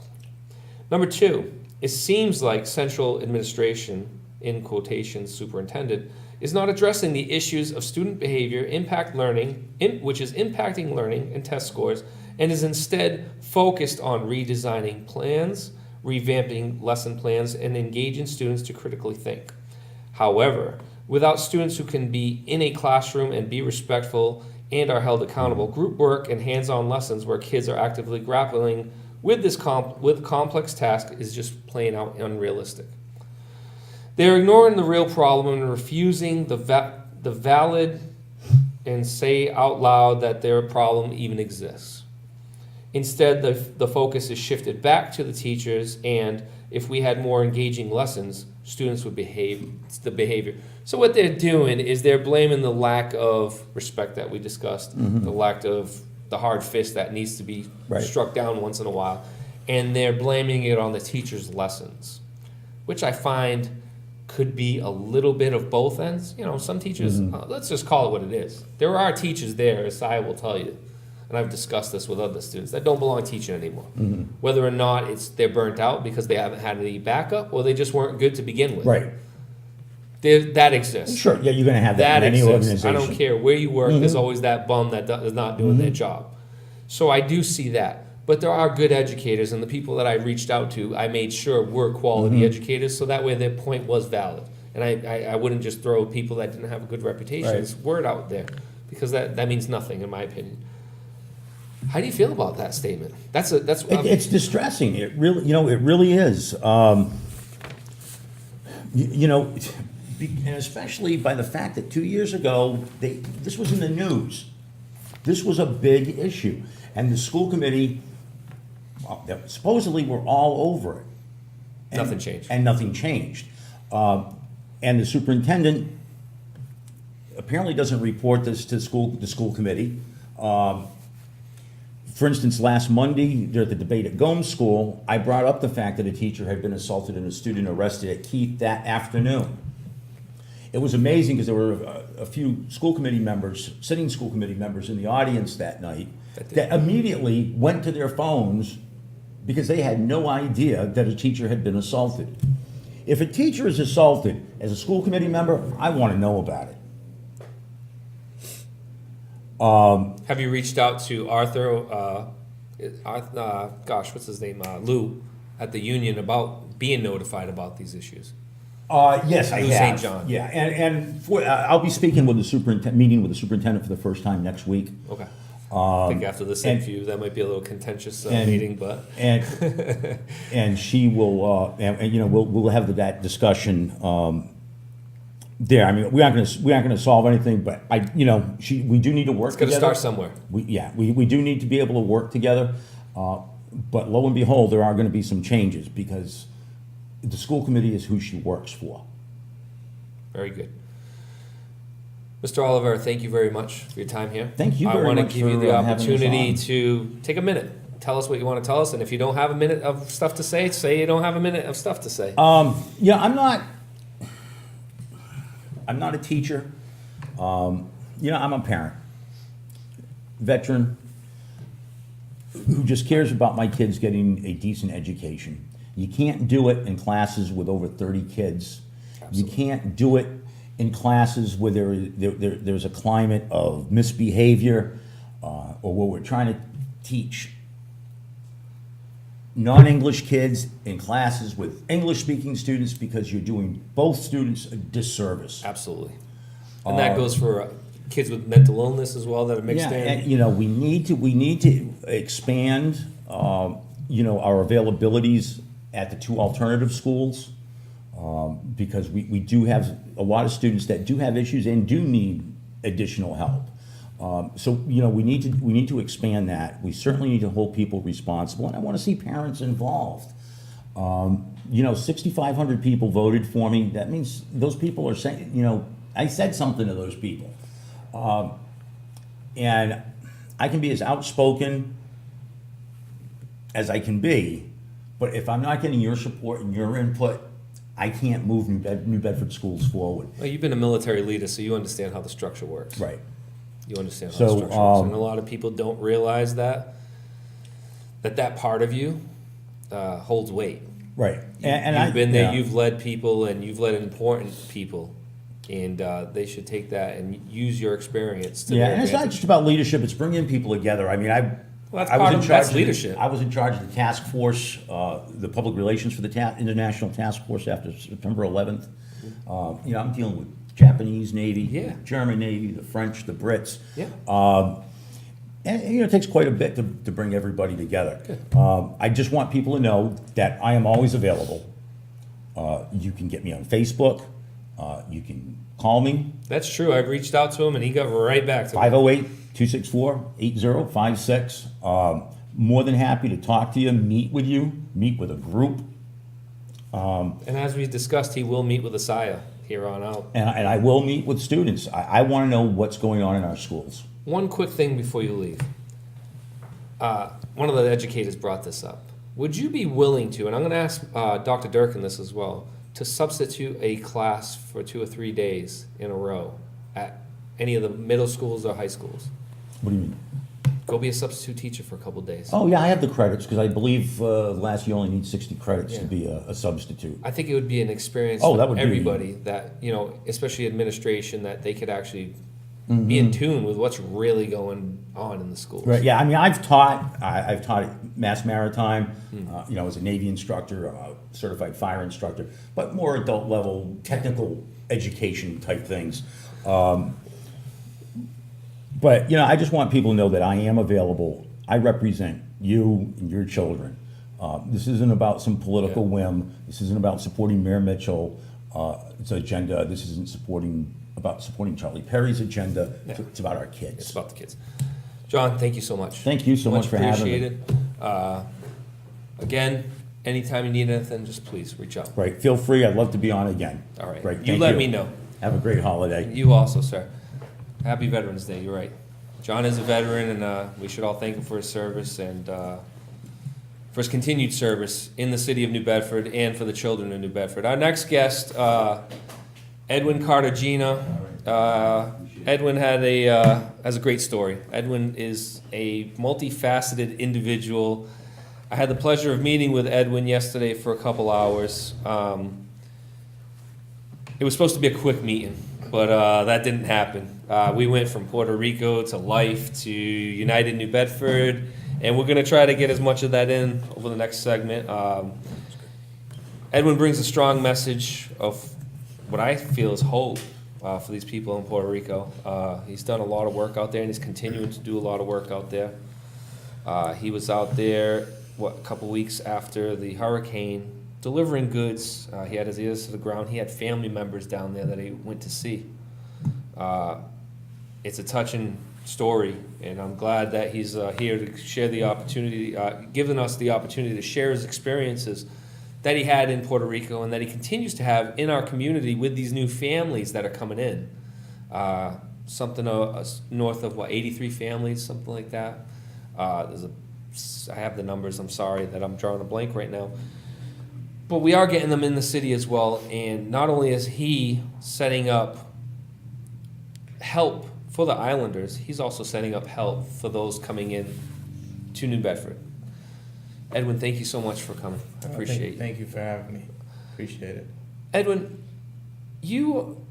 Number two, it seems like central administration, in quotations, superintendent, is not addressing the issues of student behavior, which is impacting learning and test scores, and is instead focused on redesigning plans, revamping lesson plans, and engaging students to critically think. However, without students who can be in a classroom and be respectful and are held accountable, group work and hands-on lessons where kids are actively grappling with this complex task is just plain out unrealistic. They're ignoring the real problem and refusing the valid and say out loud that their problem even exists. Instead, the focus is shifted back to the teachers, and if we had more engaging lessons, students would behave the behavior. So what they're doing is they're blaming the lack of respect that we discussed, the lack of the hard fist that needs to be struck down once in a while, and they're blaming it on the teacher's lessons, which I find could be a little bit of both ends. You know, some teachers, let's just call it what it is. There are teachers there, as I will tell you, and I've discussed this with other students, that don't belong teaching anymore. Whether or not they're burnt out because they haven't had any backup, or they just weren't good to begin with. Right. That exists. Sure, yeah, you're gonna have that in any exists. organization. I don't care where you work, there's always that bum that is not doing their job. So I do see that. But there are good educators, and the people that I reached out to, I made sure were quality educators, so that way their point was valid. And I wouldn't just throw people that didn't have a good reputation's word out there, because that means nothing, in my opinion. How do you feel about that statement? It's distressing. It really, it really is. And especially by the fact that 2 years ago, this was in the news. This was a big issue, and the school committee, supposedly, were all over it. Nothing changed. And nothing changed. And the superintendent apparently doesn't report this to the school committee. For instance, last Monday, during the debate at Gomes School, I brought up the fact that a teacher had been assaulted and a student arrested at Keith that afternoon. It was amazing because there were a few school committee members, sitting school committee members in the audience that night that immediately went to their phones because they had no idea that a teacher had been assaulted. If a teacher is assaulted as a school committee member, I want to know about it. Have you reached out to Arthur, what's his name, Lou, at the union about being notified about these issues? Yes, I Lou have. St. John. Yeah, and I'll be speaking with the superintendent for the first time next week. Okay. I think after this interview, that might be a little contentious meeting, but and she will, we'll have that discussion there. I mean, we aren't going to solve anything, but we do need to work together. It's going to start somewhere. We do need to be able to work together. But lo and behold, there are going to be some changes because the school committee is who she works for. Very good. Mr. Oliveira, thank you very much for your time here. Thank you very much. I want to give you the having us opportunity on. to take a minute. Tell us what you want to tell us, and if you don't have a minute of stuff to say you don't have a minute of stuff to say. I'm not a teacher. I'm a parent, veteran, who just cares about my kids getting a decent education. You can't do it in classes with over 30 kids. Absolutely. You can't do it in classes where there's a climate of misbehavior or where we're trying to teach non-English kids in classes with English-speaking students, because you're doing both students a disservice. Absolutely. And that goes for kids with mental illness as well that are mixed in. And, we need to expand, our availabilities at the two alternative schools, because we do have a lot of students that do have issues and do need additional help. So we need to expand that. We certainly need to hold people responsible, and I want to see parents involved. 6,500 people voted for me. That means those people are saying, I said something to those people, and I can be as outspoken as I can be, but if I'm not getting your support and your input, I can't move New Bedford schools forward. Well, you've been a military leader, so you understand how the structure works. Right. You understand how the structure works. And a lot of people don't realize that part of you holds weight. Right. You've been there, you've led people, and you've led important people. And they should take that and use your experience to their and it's not just about leadership, it's bringing people together. I mean, that's leadership. I was in charge of the task force, the public relations for the International Task Force after September 11th. I'm dealing with Japanese Navy, German Navy, the French, the Brits. Yeah. And it takes quite a bit to bring everybody together. I just want people to know that I am always available. You can get me on Facebook. You can call me. That's true. I've reached out to him, and he got right back to me. 508-264-8056. More than happy to talk to you, meet with a group. And as we discussed, he will meet with Asaya here on out. And I will meet with students. I want to know what's going on in our schools. One quick thing before you leave. One of the educators brought this up. Would you be willing to, and I'm going to ask Dr. Durkin this as well, to substitute a class for 2 or 3 days in a row at any of the middle schools or high schools. What do you mean? Go be a substitute teacher for a couple days. Oh, yeah, I have the credits, because I believe last year you only need 60 credits Yeah. to be a substitute. I think it would be an experience Oh, for that would be- everybody that, especially administration, that they could actually Mm-hmm. be in tune with what's really going on in the schools. Right, yeah, I mean, I've taught at Mass Maritime, as a Navy instructor, a certified fire instructor, but more adult level, technical education type things. But, I just want people to know that I am available. I represent you and your children. This isn't about some political whim. This isn't about supporting Mayor Mitchell, its agenda. This isn't about supporting Charlie Perry's agenda. It's about our It's kids. about the kids. John, thank you so much. Thank you so much for having me. appreciated. Again, anytime you need anything, just please reach out. Right, feel free. I'd love to be on again. All right. Great, You thank let me know. Have a great holiday. You also, sir. Happy Veterans Day. You're right. John is a veteran, and we should all thank him for his service and for his continued service in the city of New Bedford and for the children of New Bedford. Our next guest, Edwin Cartagena. Edwin has a great story. Edwin is a multifaceted individual. I had the pleasure of meeting with Edwin yesterday for a couple hours. It was supposed to be a quick meeting, but that didn't happen. We went from Puerto Rico to life to United New Bedford, and we're going to try to get as much of that in over the next segment. Edwin brings a strong message of what I feel is hope for these people in Puerto Rico. He's done a lot of work out there, and he's continuing to do a lot of work out there. He was out there, a couple weeks after the hurricane, delivering goods. He had his ears to the ground. He had family members down there that he went to see. It's a touching story, and I'm glad that he's here to share the opportunity, giving us the opportunity to share his experiences that he had in Puerto Rico and that he continues to have in our community with these new families that are coming in. Something north of 83 families, something like that. I have the numbers. I'm sorry that I'm drawing a blank right now. But we are getting them in the city as well, and not only is he setting up help for the Islanders, he's also setting up help for those coming in to New Bedford. Edwin, thank you so much for coming. I appreciate it. Thank you for having me. Appreciate it. Edwin, you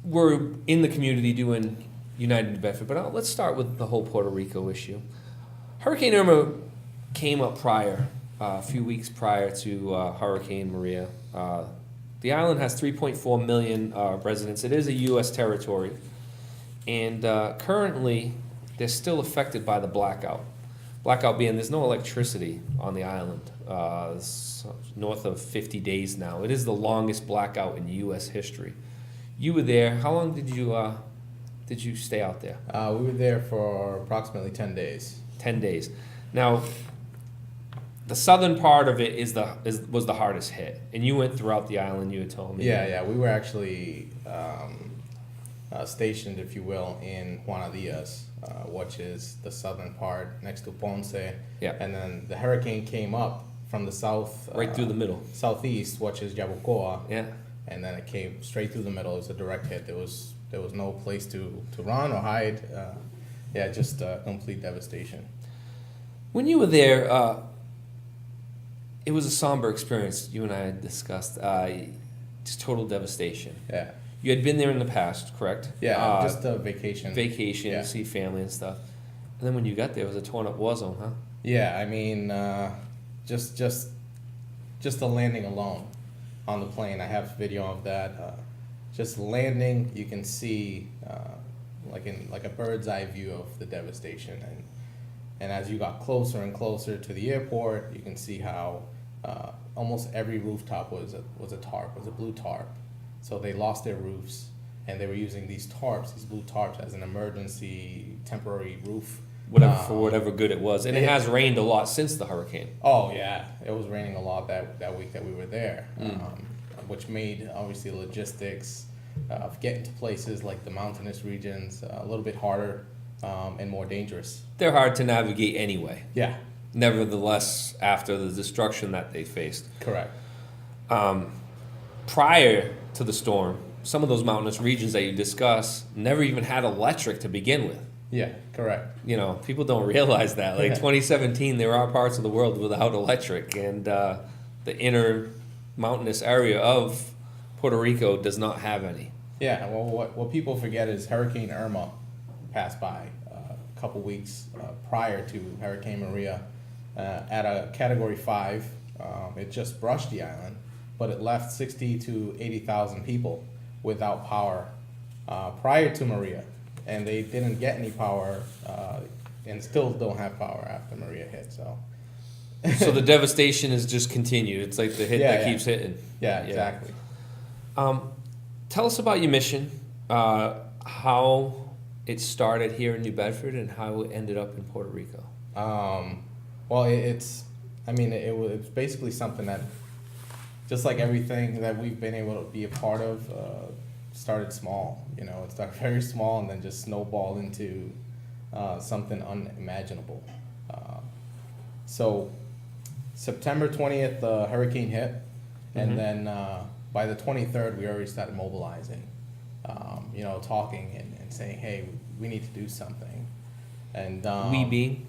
were in the community doing United New Bedford, but let's start with the whole Puerto Rico issue. Hurricane Irma came up a few weeks prior to Hurricane Maria. The island has 3.4 million residents. It is a U.S. territory. And currently, they're still affected by the blackout. Blackout being there's no electricity on the island. It's north of 50 days now. It is the longest blackout in U.S. history. You were there. How long did you stay out there? We were there for approximately 10 days. 10 days. Now, the southern part of it was the hardest hit, and you went throughout the island. You had told me. Yeah. We were actually stationed, if you will, in Juana Diaz, which is the southern part next to Ponce. Yeah. And then the hurricane came up from the south, Right through the middle. southeast, which is Yabucoa. Yeah. And then it came straight through the middle. It was a direct hit. There was no place to run or hide. Just complete devastation. When you were there, it was a somber experience. You and I had discussed just total devastation. Yeah. You had been there in the past, correct? Yeah, just a vacation. Vacation, Yeah. see family and stuff. And then when you got there, it was a torn-up war zone, huh? Yeah, I mean, just the landing alone on the plane. I have video of that. Just landing, you can see like a bird's eye view of the devastation. And as you got closer and closer to the airport, you can see how almost every rooftop was a tarp, was a blue tarp. So they lost their roofs, and they were using these blue tarps, as an emergency temporary roof. For whatever good it was. And it has rained a lot since the hurricane. Oh yeah, it was raining a lot that week that we were there, which made obviously logistics of getting to places like the mountainous regions a little bit harder and more dangerous. They're hard to navigate anyway. Yeah, Nevertheless, after the destruction that they faced. correct. prior to the storm, some of those mountainous regions that you discuss never even had electric to begin with. Yeah, correct. You know, people don't realize that. Like Yeah. 2017, there are parts of the world without electric, and the inner mountainous area of Puerto Rico does not have any. Yeah, well, what people forget is Hurricane Irma passed by a couple weeks prior to Hurricane Maria at a Category 5. It just brushed the island, but it left 60 to 80,000 people without power prior to Maria, and they didn't get any power and still don't have power after Maria hit. So, So the devastation is just continued. It's like the hit Yeah, that yeah. keeps hitting. yeah, exactly. Tell us about your mission, how it started here in New Bedford, and how it ended up in Puerto Rico. Well, it's it's basically something that, just like everything that we've been able to be a part of, started small. You know, it started very small and then just snowballed into something unimaginable. So September 20th, the hurricane hit, and then by the 23rd, we already started mobilizing, talking and saying, hey, we need to do something. And We being?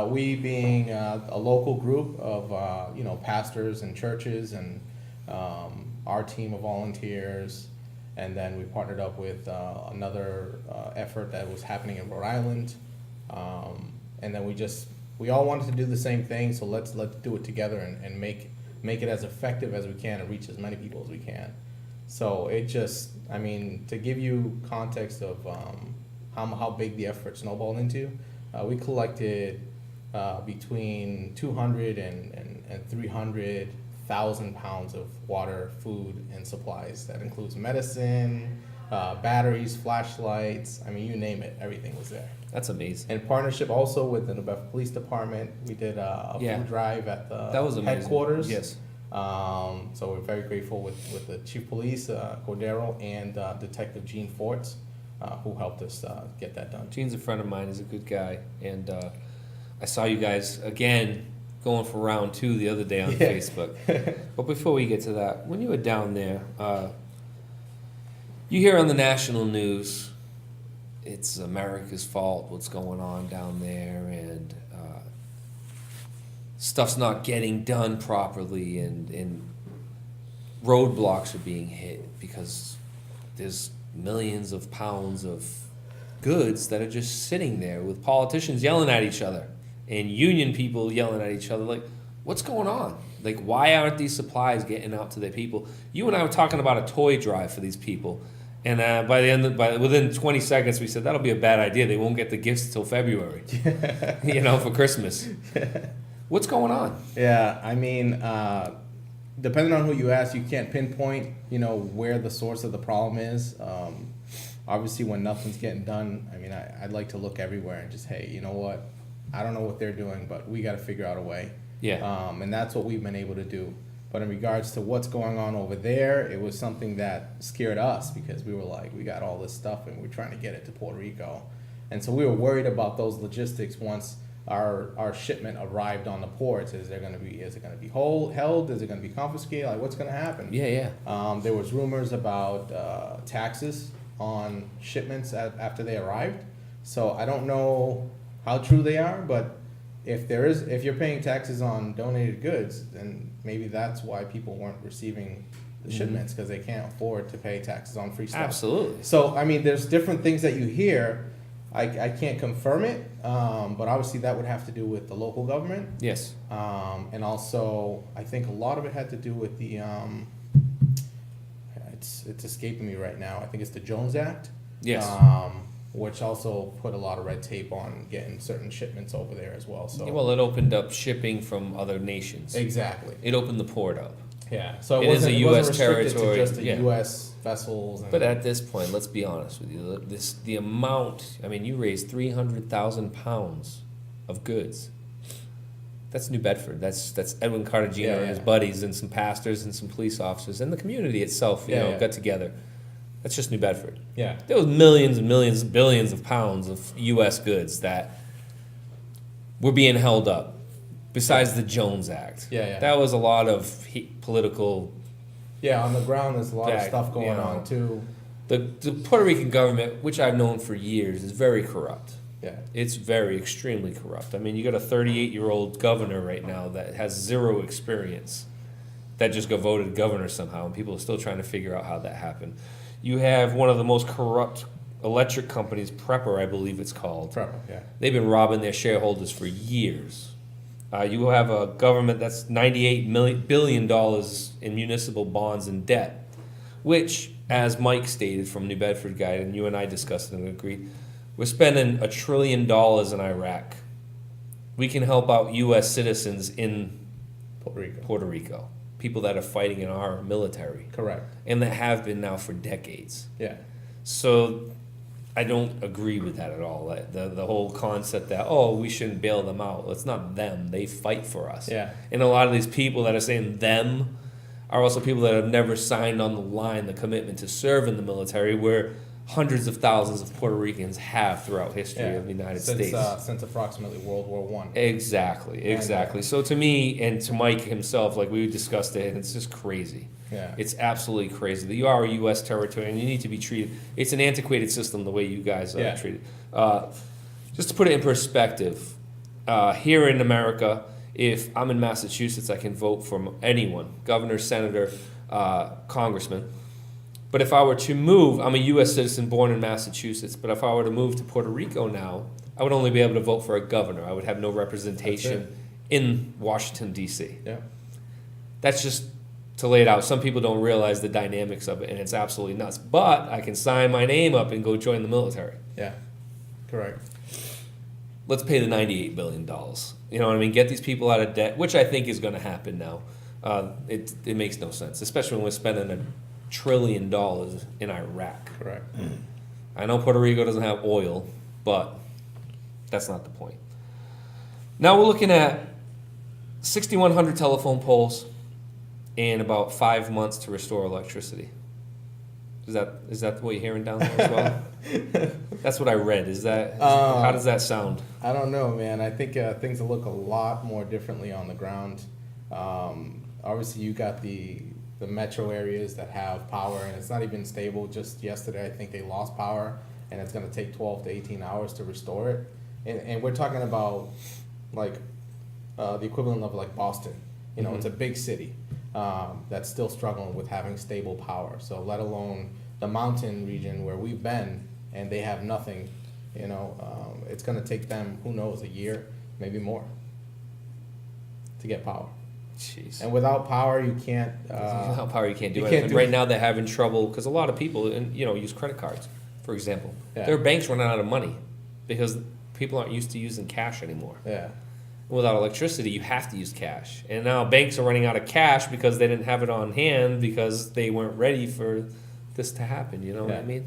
we being a local group of pastors and churches and our team of volunteers, and then we partnered up with another effort that was happening in Rhode Island, and then we all wanted to do the same thing, so let's do it together and make it as effective as we can and reach as many people as we can. So it just, to give you context of how big the effort snowballed into, we collected between 200 and 300,000 pounds of water, food, and supplies. That includes medicine, batteries, flashlights. You name it, everything was there. That's amazing. In partnership also with the New Bedford Police Department, we did a Yeah. food drive at the That was amazing. headquarters. Yes. So we're very grateful with the Chief Police, Cordero, and Detective Gene Forts, who helped us get that done. Gene's a friend of mine. He's a good guy. And I saw you guys, again, going for round 2 the other day on Yeah. Facebook. But before we get to that, when you were down there, you hear on the national news, it's America's fault, what's going on down there, and stuff's not getting done properly, and roadblocks are being hit because there's millions of pounds of goods that are just sitting there with politicians yelling at each other and union people yelling at each other. Like, what's going on? Like, why aren't these supplies getting out to their people? You and I were talking about a toy drive for these people, and within 20 seconds we said that'll be a bad idea. They won't get the gifts till February, for Christmas. What's going on? Yeah, depending on who you ask, you can't pinpoint, where the source of the problem is. Obviously, when nothing's getting done, I'd like to look everywhere and just, hey, you know what? I don't know what they're doing, but we got to figure out a way. Yeah. And that's what we've been able to do. But in regards to what's going on over there, it was something that scared us because we were like, we got all this stuff and we're trying to get it to Puerto Rico. And so we were worried about those logistics once our shipment arrived on the ports. Is it going to be held? Is it going to be confiscated? Like, what's going to happen? Yeah. There was rumors about taxes on shipments after they arrived. So I don't know how true they are, but if you're paying taxes on donated goods, then maybe that's why people weren't receiving the shipments, because they can't afford to pay taxes on free stuff. Absolutely. So there's different things that you hear. I can't confirm it, but obviously that would have to do with the local government. Yes. And also, I think a lot of it had to do with the, it's escaping me right now. I think it's the Jones Act. Yes. Which also put a lot of red tape on getting certain shipments over there as well. So Well, it opened up shipping from other nations. exactly. It opened the port up. Yeah. So It is a it US wasn't restricted territory, to just the yeah. U.S. vessels. And But at this point, let's be honest with you. The amount, you raised 300,000 pounds of goods. That's New Bedford. That's Edwin Cartagena Yeah, and his yeah. buddies and some pastors and some police officers and the community itself, Yeah. got together. That's just New Bedford. yeah. There was millions and millions, billions of pounds of U.S. goods that were being held up. Besides the Jones Act, Yeah. that was a lot of political Yeah, on the ground, there's a lot of Back, stuff going you know. on too. The Puerto Rican government, which I've known for years, is very corrupt. Yeah, It's very extremely corrupt. I mean, you got a 38-year-old governor right now that has zero experience that just got voted governor somehow, and people are still trying to figure out how that happened. You have one of the most corrupt electric companies, Prepper, I believe it's called. Trevor, yeah. They've been robbing their shareholders for years. You have a government that's $98 billion in municipal bonds and debt, which, as Mike stated from New Bedford Guide, and you and I discussed it and agreed, we're spending $1 trillion in Iraq. We can help out U.S. citizens in Puerto Rico, people that are fighting in our military, Correct. and that have been now for decades. Yeah. So I don't agree with that at all. The whole concept that, oh, we shouldn't bail them out. It's not them. They fight for us. Yeah. And a lot of these people that are saying them are also people that have never signed on the line the commitment to serve in the military, where hundreds of thousands of Puerto Ricans have throughout history of the United States. Since approximately World War I. Exactly. So to me and to Mike himself, like we discussed it, and it's just crazy. Yeah. It's absolutely crazy. You are a U.S. territory, and you need to be treated. It's an antiquated system the way you guys are Yeah. treated. Just to put it in perspective, here in America, if I'm in Massachusetts, I can vote for anyone, governor, senator, congressman. But if I were to move, I'm a U.S. citizen born in Massachusetts, but if I were to move to Puerto Rico now, I would only be able to vote for a governor. I would have no representation in Washington, D.C. Yeah. That's just to lay it out. Some people don't realize the dynamics of it, and it's absolutely nuts. But I can sign my name up and go join the military. Yeah. Correct. Let's pay the $98 billion. You know what I mean? Get these people out of debt, which I think is going to happen now. It makes no sense, especially when we're spending $1 trillion in Iraq. Correct. I know Puerto Rico doesn't have oil, but that's not the point. Now we're looking at 6,100 telephone poles and about 5 months to restore electricity. Is that what you're hearing down there as well? That's what I read. How does that sound? I don't know, man. I think things will look a lot more differently on the ground. Obviously, you got the metro areas that have power, and it's not even stable. Just yesterday, I think they lost power, and it's going to take 12 to 18 hours to restore it. And we're talking about like the equivalent of like Boston. You know, it's a big city that's still struggling with having stable power. So let alone the mountain region where we've been, and they have nothing. You know, it's going to take them, who knows, a year, maybe more, to get power. Jeez. And without power, you can't. Without power, you can't do you anything. can't do Right it. now, they're having trouble because a lot of people, use credit cards, for example. Yeah. There are banks running out of money because people aren't used to using cash anymore. Yeah. Without electricity, you have to use cash. And now banks are running out of cash because they didn't have it on hand because they weren't ready for this to happen. You know what I Yeah. mean?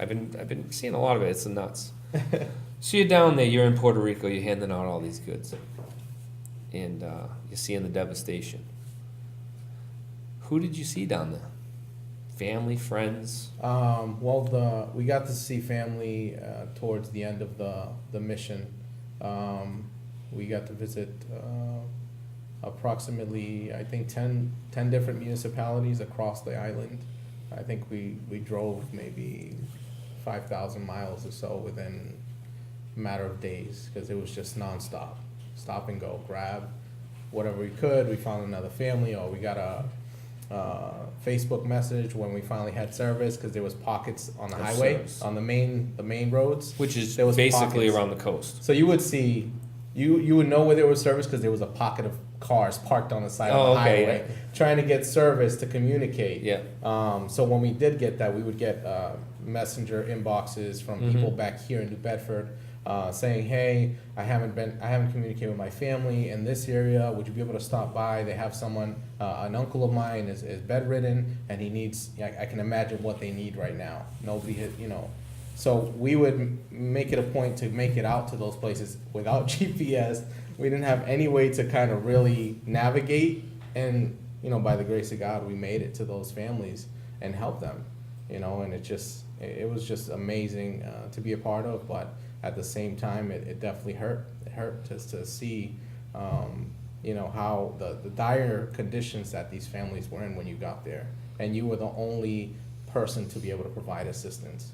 I've been seeing a lot of it. It's nuts. So you're down there. You're in Puerto Rico. You're handing out all these goods, and you're seeing the devastation. Who did you see down there? Family, friends? Well, we got to see family towards the end of the mission. We got to visit approximately, I think, 10 different municipalities across the island. I think we drove maybe 5,000 miles or so within a matter of days because it was just nonstop. Stop and go, grab whatever we could. We found another family, or we got a Facebook message when we finally had service because there was pockets on the Of highway, service. on the main roads. Which is There was basically pockets. around the coast. So you would see, you would know where there was service because there was a pocket of cars parked on the side Oh, of the okay, highway trying to get service to communicate. Yeah. So when we did get that, we would get messenger inboxes from people back here in New Bedford saying, "Hey, I haven't communicated with my family in this area. Would you be able to stop by? They have someone, an uncle of mine is bedridden, and he needs. I can imagine what they need right now. Nobody had, So we would make it a point to make it out to those places without GPS. We didn't have any way to kind of really navigate, and by the grace of God, we made it to those families and helped them. And it was just amazing to be a part of, but at the same time, it definitely hurt. It hurt just to see, you know, how the dire conditions that these families were in when you got there, and you were the only person to be able to provide assistance.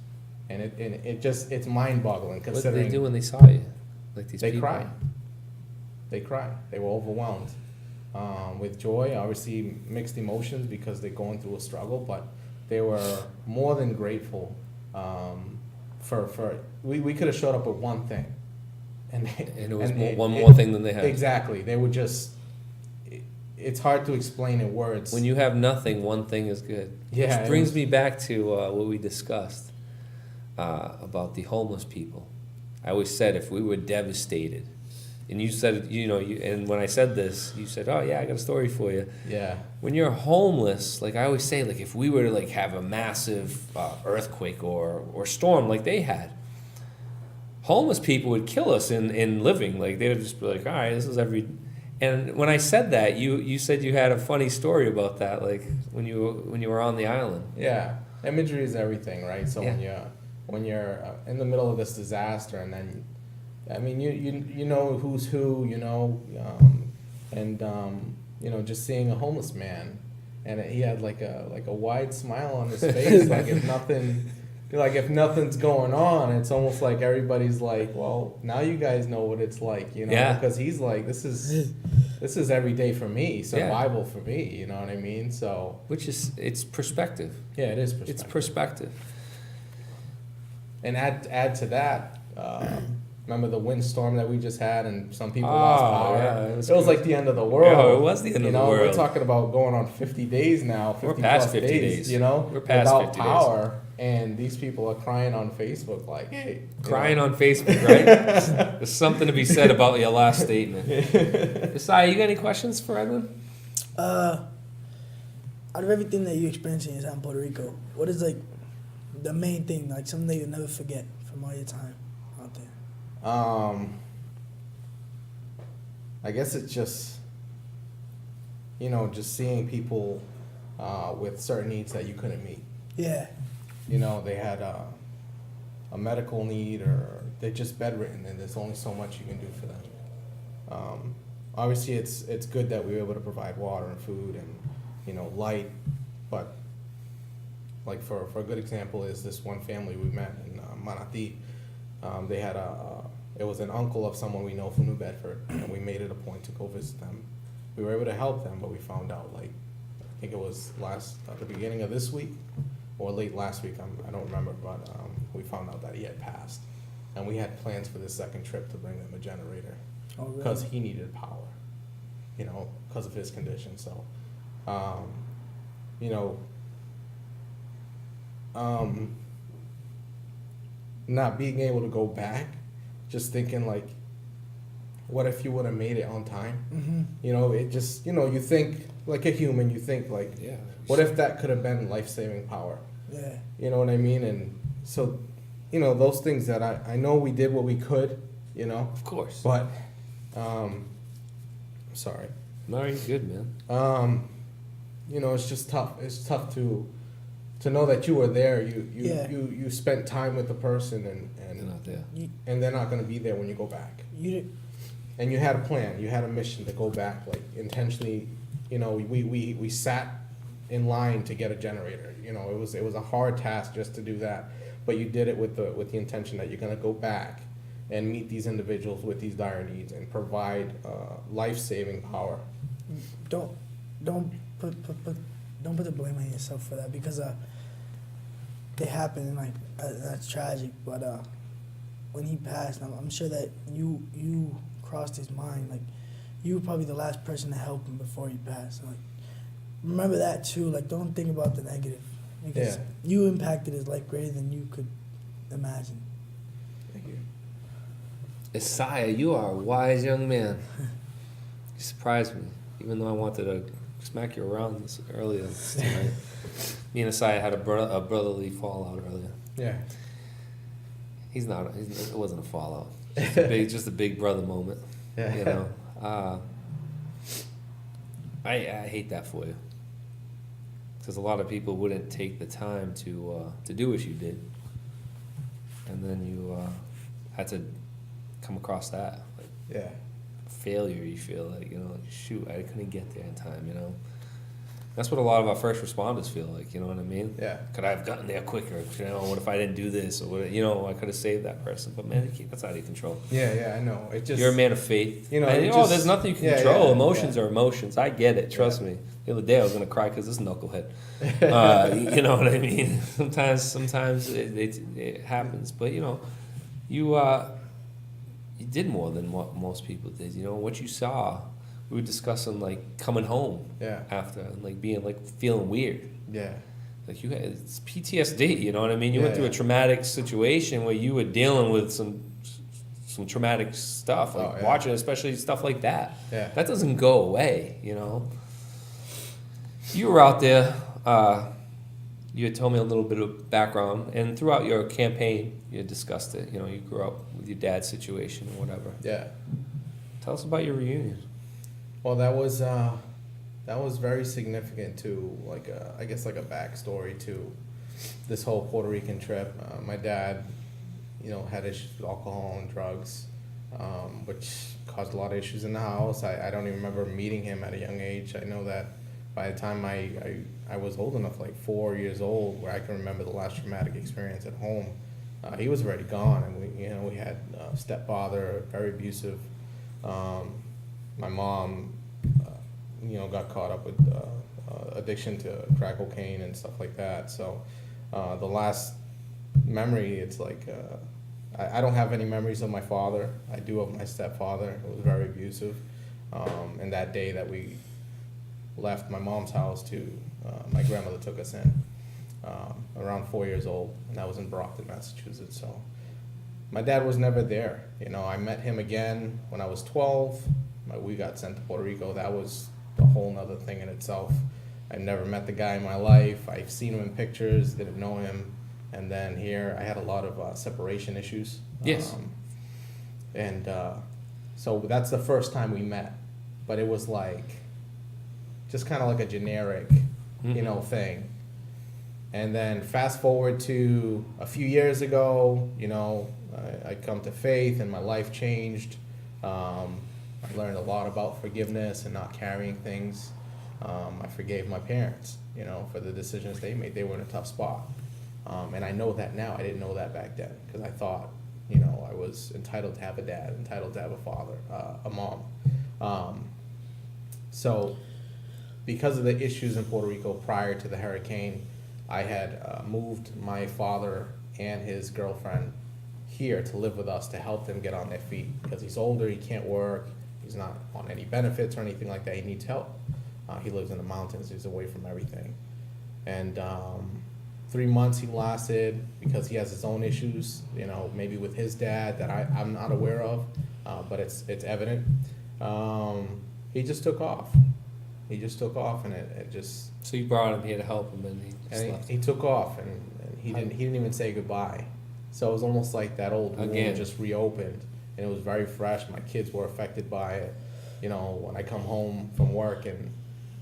And it's mind-boggling What did considering. they do when they saw you? Like these They people? cried. They cried. They were overwhelmed with joy, obviously mixed emotions because they're going through a struggle, but they were more than grateful we could have showed up with one thing. And And it was one more thing than they had. Exactly. They were just, it's hard to explain in words. When you have nothing, one thing is good. Yeah, Which brings me back to what we discussed about the homeless people. I always said if we were devastated, and you said, and when I said this, you said, oh yeah, I got a story for you. Yeah. When you're homeless, like I always say, like if we were to like have a massive earthquake or storm like they had, homeless people would kill us in living. Like they would just be like, all right, this is every. And when I said that, you said you had a funny story about that, like when you were on the island. Yeah. Imagery is everything, right? So Yeah. when you're in the middle of this disaster, and then, I mean, you know who's who, just seeing a homeless man, and he had like a wide smile on his face, like if nothing's going on, it's almost like everybody's like, well, now you guys know what it's like, Yeah. because he's like, this is every day for me, survival for me, you know what I mean? So It's perspective. yeah, it is perspective. It's perspective. And add to that, remember the windstorm that we just had, and some people lost power. Yeah, it was like the end of the world. Yeah, it was the end of the world. We're talking about going on 50 days now, 50 We're past plus 50 days. We're past without 50 days. power, and these people are crying on Facebook like, hey. Crying on Facebook, right? There's something to be said about your last statement. Isaiah, you got any questions for Edwin? Out of everything that you experienced in Puerto Rico, what is like the main thing, like something that you'll never forget from all your time out there? I guess it's just, just seeing people with certain needs that you couldn't meet. Yeah. They had a medical need, or they're just bedridden, and there's only so much you can do for them. Obviously, it's good that we were able to provide water and food and light, but like for a good example is this one family we met in Manatí. They had it was an uncle of someone we know from New Bedford, and we made it a point to go visit them. We were able to help them, but we found out, like, I think it was at the beginning of this week or late last week, I don't remember, but we found out that he had passed, and we had plans for this second trip to bring them a generator Oh, really? because he needed power, because of his condition. So, not being able to go back, just thinking like, what if you would have made it on time? Mm-hmm. It just, you think like a human, you think like, Yeah. what if that could have been life-saving power? Yeah. You know what I mean? And so, those things that I know we did what we could, Of course. but, sorry. No, you're good, man. It's just tough. It's tough to know that you were there. Yeah. You spent time with the person, They're not there. and they're not going to be there when you go back. And you had a plan. You had a mission to go back, like intentionally. We sat in line to get a generator. It was a hard task just to do that, but you did it with the intention that you're going to go back and meet these individuals with these dire needs and provide life-saving power. Don't put the blame on yourself for that, because it happened, and like that's tragic. But when he passed, I'm sure that you crossed his mind. Like, you were probably the last person to help him before he passed. So, like, remember that too. Like, don't think about the negative, because you impacted his life greater than you could imagine. Thank you. Isaiah, you are a wise young man. You surprised me, even though I wanted to smack you around this earlier tonight. Me and Isaiah had a brotherly fallout earlier. Yeah. It wasn't a fallout. Just a big brother moment. Yeah. I hate that for you, because a lot of people wouldn't take the time to do what you did, and then you had to come across that. Like, Yeah. failure. You feel like, shoot, I couldn't get there in time, That's what a lot of our first responders feel like, you know what I mean? Yeah. Could I have gotten there quicker? What if I didn't do this? Or, I could have saved that person. But, man, that's out of your control. Yeah, I know. It just, You're a man of faith. just- There's nothing you can yeah, control. yeah, Emotions yeah. are emotions. I get it. Trust me. The other day I was going to cry because this knucklehead. You know what I mean? Sometimes it happens. But, you did more than what most people did. What you saw, we were discussing, like, coming home Yeah. after and, like, being, like, feeling weird. Yeah. Like, it's PTSD, you know what I mean? You went Yeah, through a yeah. traumatic situation where you were dealing with some traumatic stuff, like Oh, yeah. watching, especially stuff like that. Yeah. That doesn't go away, You were out there, you had told me a little bit of background, and throughout your campaign, you had discussed it. You grew up with your dad's situation or whatever. Yeah. Tell us about your reunion. Well, that was very significant to, like, I guess, like a backstory to this whole Puerto Rican trip. My dad, had issues with alcohol and drugs, which caused a lot of issues in the house. I don't even remember meeting him at a young age. I know that by the time I was old enough, like 4 years old, where I can remember the last traumatic experience at home, he was already gone, and we had a stepfather, very abusive. My mom, got caught up with addiction to crack cocaine and stuff like that. So the last memory, it's like I don't have any memories of my father. I do of my stepfather. It was very abusive. And that day that we left my mom's house to my grandmother took us in around 4 years old, and that was in Brockton, Massachusetts. So my dad was never there. I met him again when I was 12. We got sent to Puerto Rico. That was a whole nother thing in itself. I never met the guy in my life. I've seen him in pictures, didn't know him. And then here, I had a lot of separation issues. Yes. So that's the first time we met. But it was like, just kind of like a generic, thing. And then fast forward to a few years ago, I come to faith and my life changed. I learned a lot about forgiveness and not carrying things. I forgave my parents, for the decisions they made. They were in a tough spot. And I know that now. I didn't know that back then because I thought, I was entitled to have a dad, entitled to have a father, a mom. So because of the issues in Puerto Rico prior to the hurricane, I had moved my father and his girlfriend here to live with us to help them get on their feet because he's older, he can't work, he's not on any benefits or anything like that, he needs help. He lives in the mountains, he's away from everything. And 3 months he lasted because he has his own issues, maybe with his dad that I'm not aware of, but it's evident. He just took off. And it just... So you brought him here to help him, and he took off, and he didn't even say goodbye. So it was almost like that old wound just reopened, and it was very fresh. My kids were affected by it. When I come home from work and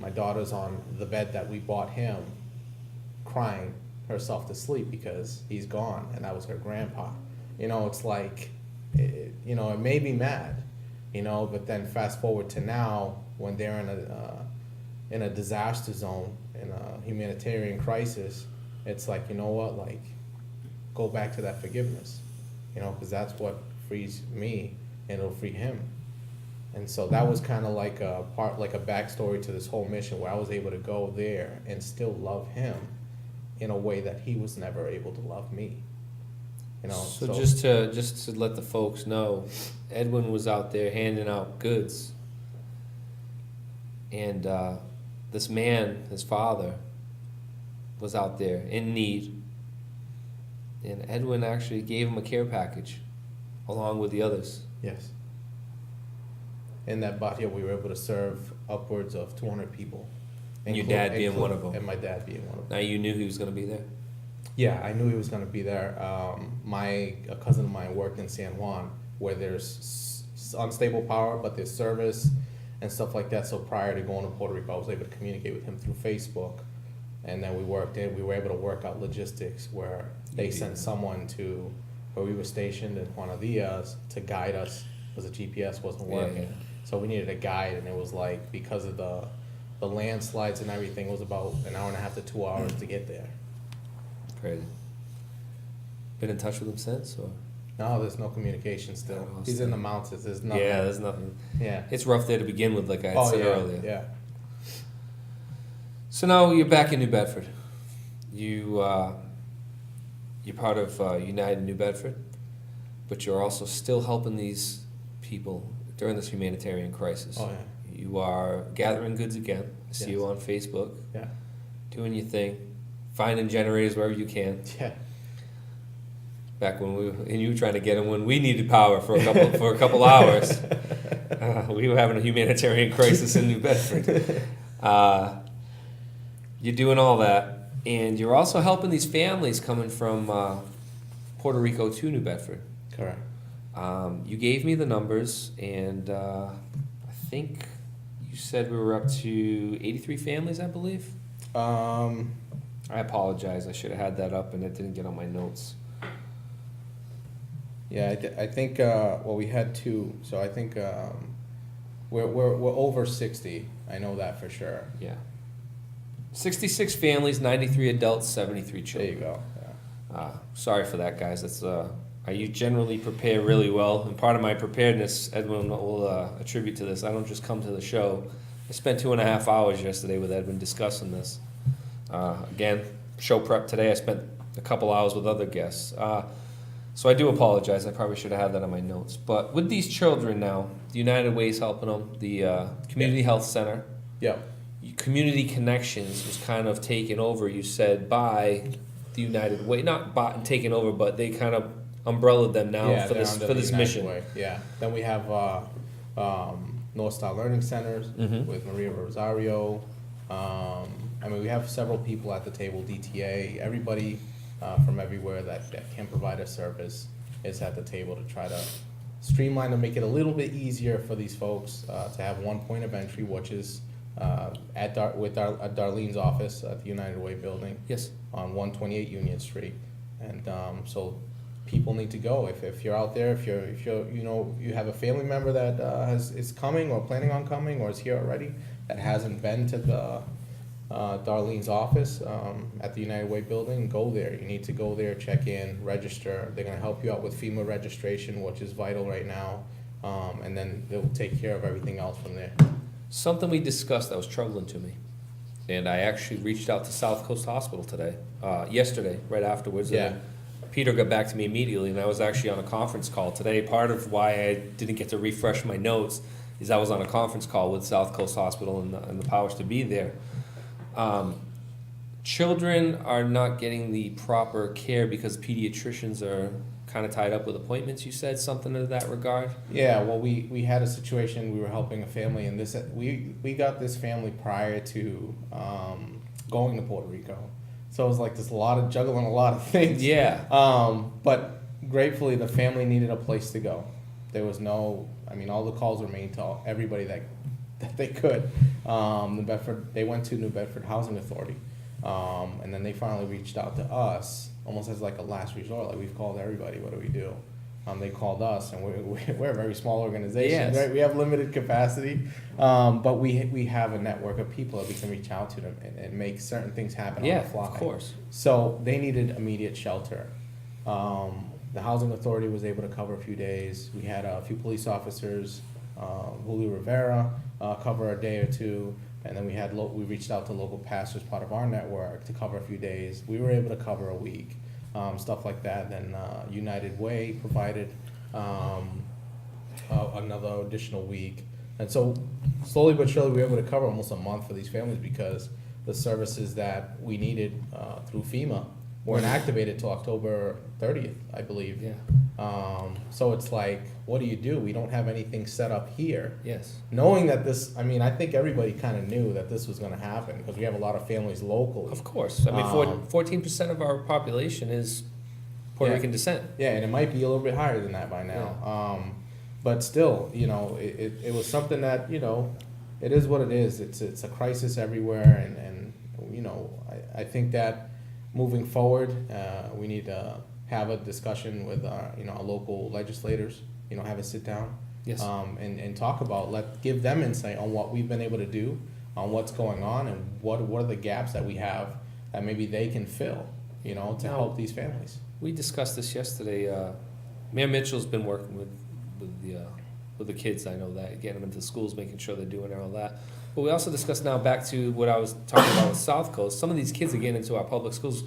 my daughter's on the bed that we bought him, crying herself to sleep because he's gone, and that was her grandpa. It's like, it made me mad, but then fast forward to now when they're in a disaster zone, in a humanitarian crisis, it's like, go back to that forgiveness, because that's what frees me, and it'll free him. And so that was kind of like a backstory to this whole mission where I was able to go there and still love him in a way that he was never able to love me. So just to let the folks know, Edwin was out there handing out goods, and this man, his father, was out there in need, and Edwin actually gave him a care package along with the others. Yes. In that barrio, we were able to serve upwards of 200 people. And your dad being one of them. And my dad being one of them. Now you knew he was going to be there? Yeah, I knew he was going to be there. A cousin of mine worked in San Juan, where there's unstable power, but there's service and stuff like that. So prior to going to Puerto Rico, I was able to communicate with him through Facebook. And then we were able to work out logistics where they sent someone to where we were stationed in Juan Diaz to guide us because the GPS wasn't working. So we needed a guide, and it was like, because of the landslides and everything, it was about an hour and a half to 2 hours to get there. Crazy. Been in touch with him since, or? No, there's no communication still. Oh, He's still. in the mountains. There's nothing. Yeah, there's nothing. Yeah. It's rough there to begin with, like I had Oh said yeah. earlier. Yeah. So now you're back in New Bedford. You're part of United New Bedford, but you're also still helping these people during this humanitarian crisis. Oh yeah. You are gathering goods again. I see Yes. you on Facebook, Yeah. doing your thing, finding generators wherever you can. Yeah. Back when you were trying to get them when we needed power for a couple hours. We were having a humanitarian crisis in New Bedford. You're doing all that, and you're also helping these families coming from Puerto Rico to New Bedford. Correct. You gave me the numbers, and I think you said we were up to 83 families, I believe. I apologize. I should have had that up, and it didn't get on my notes. Yeah, I think well, we had two, so I think we're over 60. I know that for sure. Yeah. 66 families, 93 adults, 73 There children. you go. Yeah. Sorry for that, guys. That's you generally prepare really well, and part of my preparedness, Edwin will attribute to this. I don't just come to the show. I spent 2.5 hours yesterday with Edwin discussing this. Again, show prep today. I spent a couple hours with other guests. So I do apologize. I probably should have had that on my notes. But with these children now, the United Way's helping them. The Community Health Center, Yeah. Community Connections was kind of taken over, you said, by the United Way. Not bought and taken over, but they kind of umbrellaed them now Yeah, for they're this under for the this United mission. Way. Yeah. Then we have North Star Learning Centers Mhm. with Maria Rosario. I mean, we have several people at the table. DTA, everybody from everywhere that can provide a service is at the table to try to streamline and make it a little bit easier for these folks to have one point of entry, which is at Darlene's office at the United Way building Yes. on 128 Union Street. And so people need to go. If you're out there, if you're you have a family member that is coming or planning on coming or is here already that hasn't been to the Darlene's office at the United Way building, go there. You need to go there, check in, register. They're going to help you out with FEMA registration, which is vital right now, and then they'll take care of everything else from there. Something we discussed that was troubling to me, and I actually reached out to South Coast Hospital today, yesterday, right afterwards. Yeah. And Peter got back to me immediately, and I was actually on a conference call today. Part of why I didn't get to refresh my notes is I was on a conference call with South Coast Hospital and the powers to be there. Children are not getting the proper care because pediatricians are kind of tied up with appointments. You said something to that regard? Yeah, well, we had a situation, we were helping a family, and we got this family prior to going to Puerto Rico. So it was like there's a lot of juggling a lot of things. Yeah. But gratefully, the family needed a place to go. There was no, I mean, all the calls were made to everybody that they could. They went to New Bedford Housing Authority, and then they finally reached out to us, almost as like a last resort. Like, we've called everybody. What do we do? They called us, and we're a very small organization. Yes. Right? We have limited capacity, but we have a network of people that we can reach out to them and make certain things happen Yeah, on the fly. of course. So they needed immediate shelter. The housing authority was able to cover a few days. We had a few police officers, Julio Rivera, cover a day or two, and then we reached out to local pastors, part of our network, to cover a few days. We were able to cover a week, stuff like that. Then United Way provided another additional week, and so slowly but surely we were able to cover almost a month for these families because the services that we needed through FEMA weren't activated till October 30th, I believe. Yeah. So it's like, what do you do? We don't have anything set up here. Yes. Knowing that this, I mean, I think everybody kind of knew that this was going to happen because we have a lot of families locally. Of course. I mean, 14% of our population is Puerto Yeah. Rican descent. Yeah, and it might be a little bit higher than that by now. But still, it was something that, it is what it is. It's a crisis everywhere, and I think that moving forward, we need to have a discussion with our local legislators, have a sit down, Yes. And talk about, give them insight on what we've been able to do, on what's going on, and what are the gaps that we have that maybe they can fill, to Now- help these families. We discussed this yesterday. Mayor Mitchell's been working with the kids. I know that, getting them into schools, making sure they're doing all that. But we also discussed, now back to what I was talking about with South Coast. Some of these kids are getting into our public schools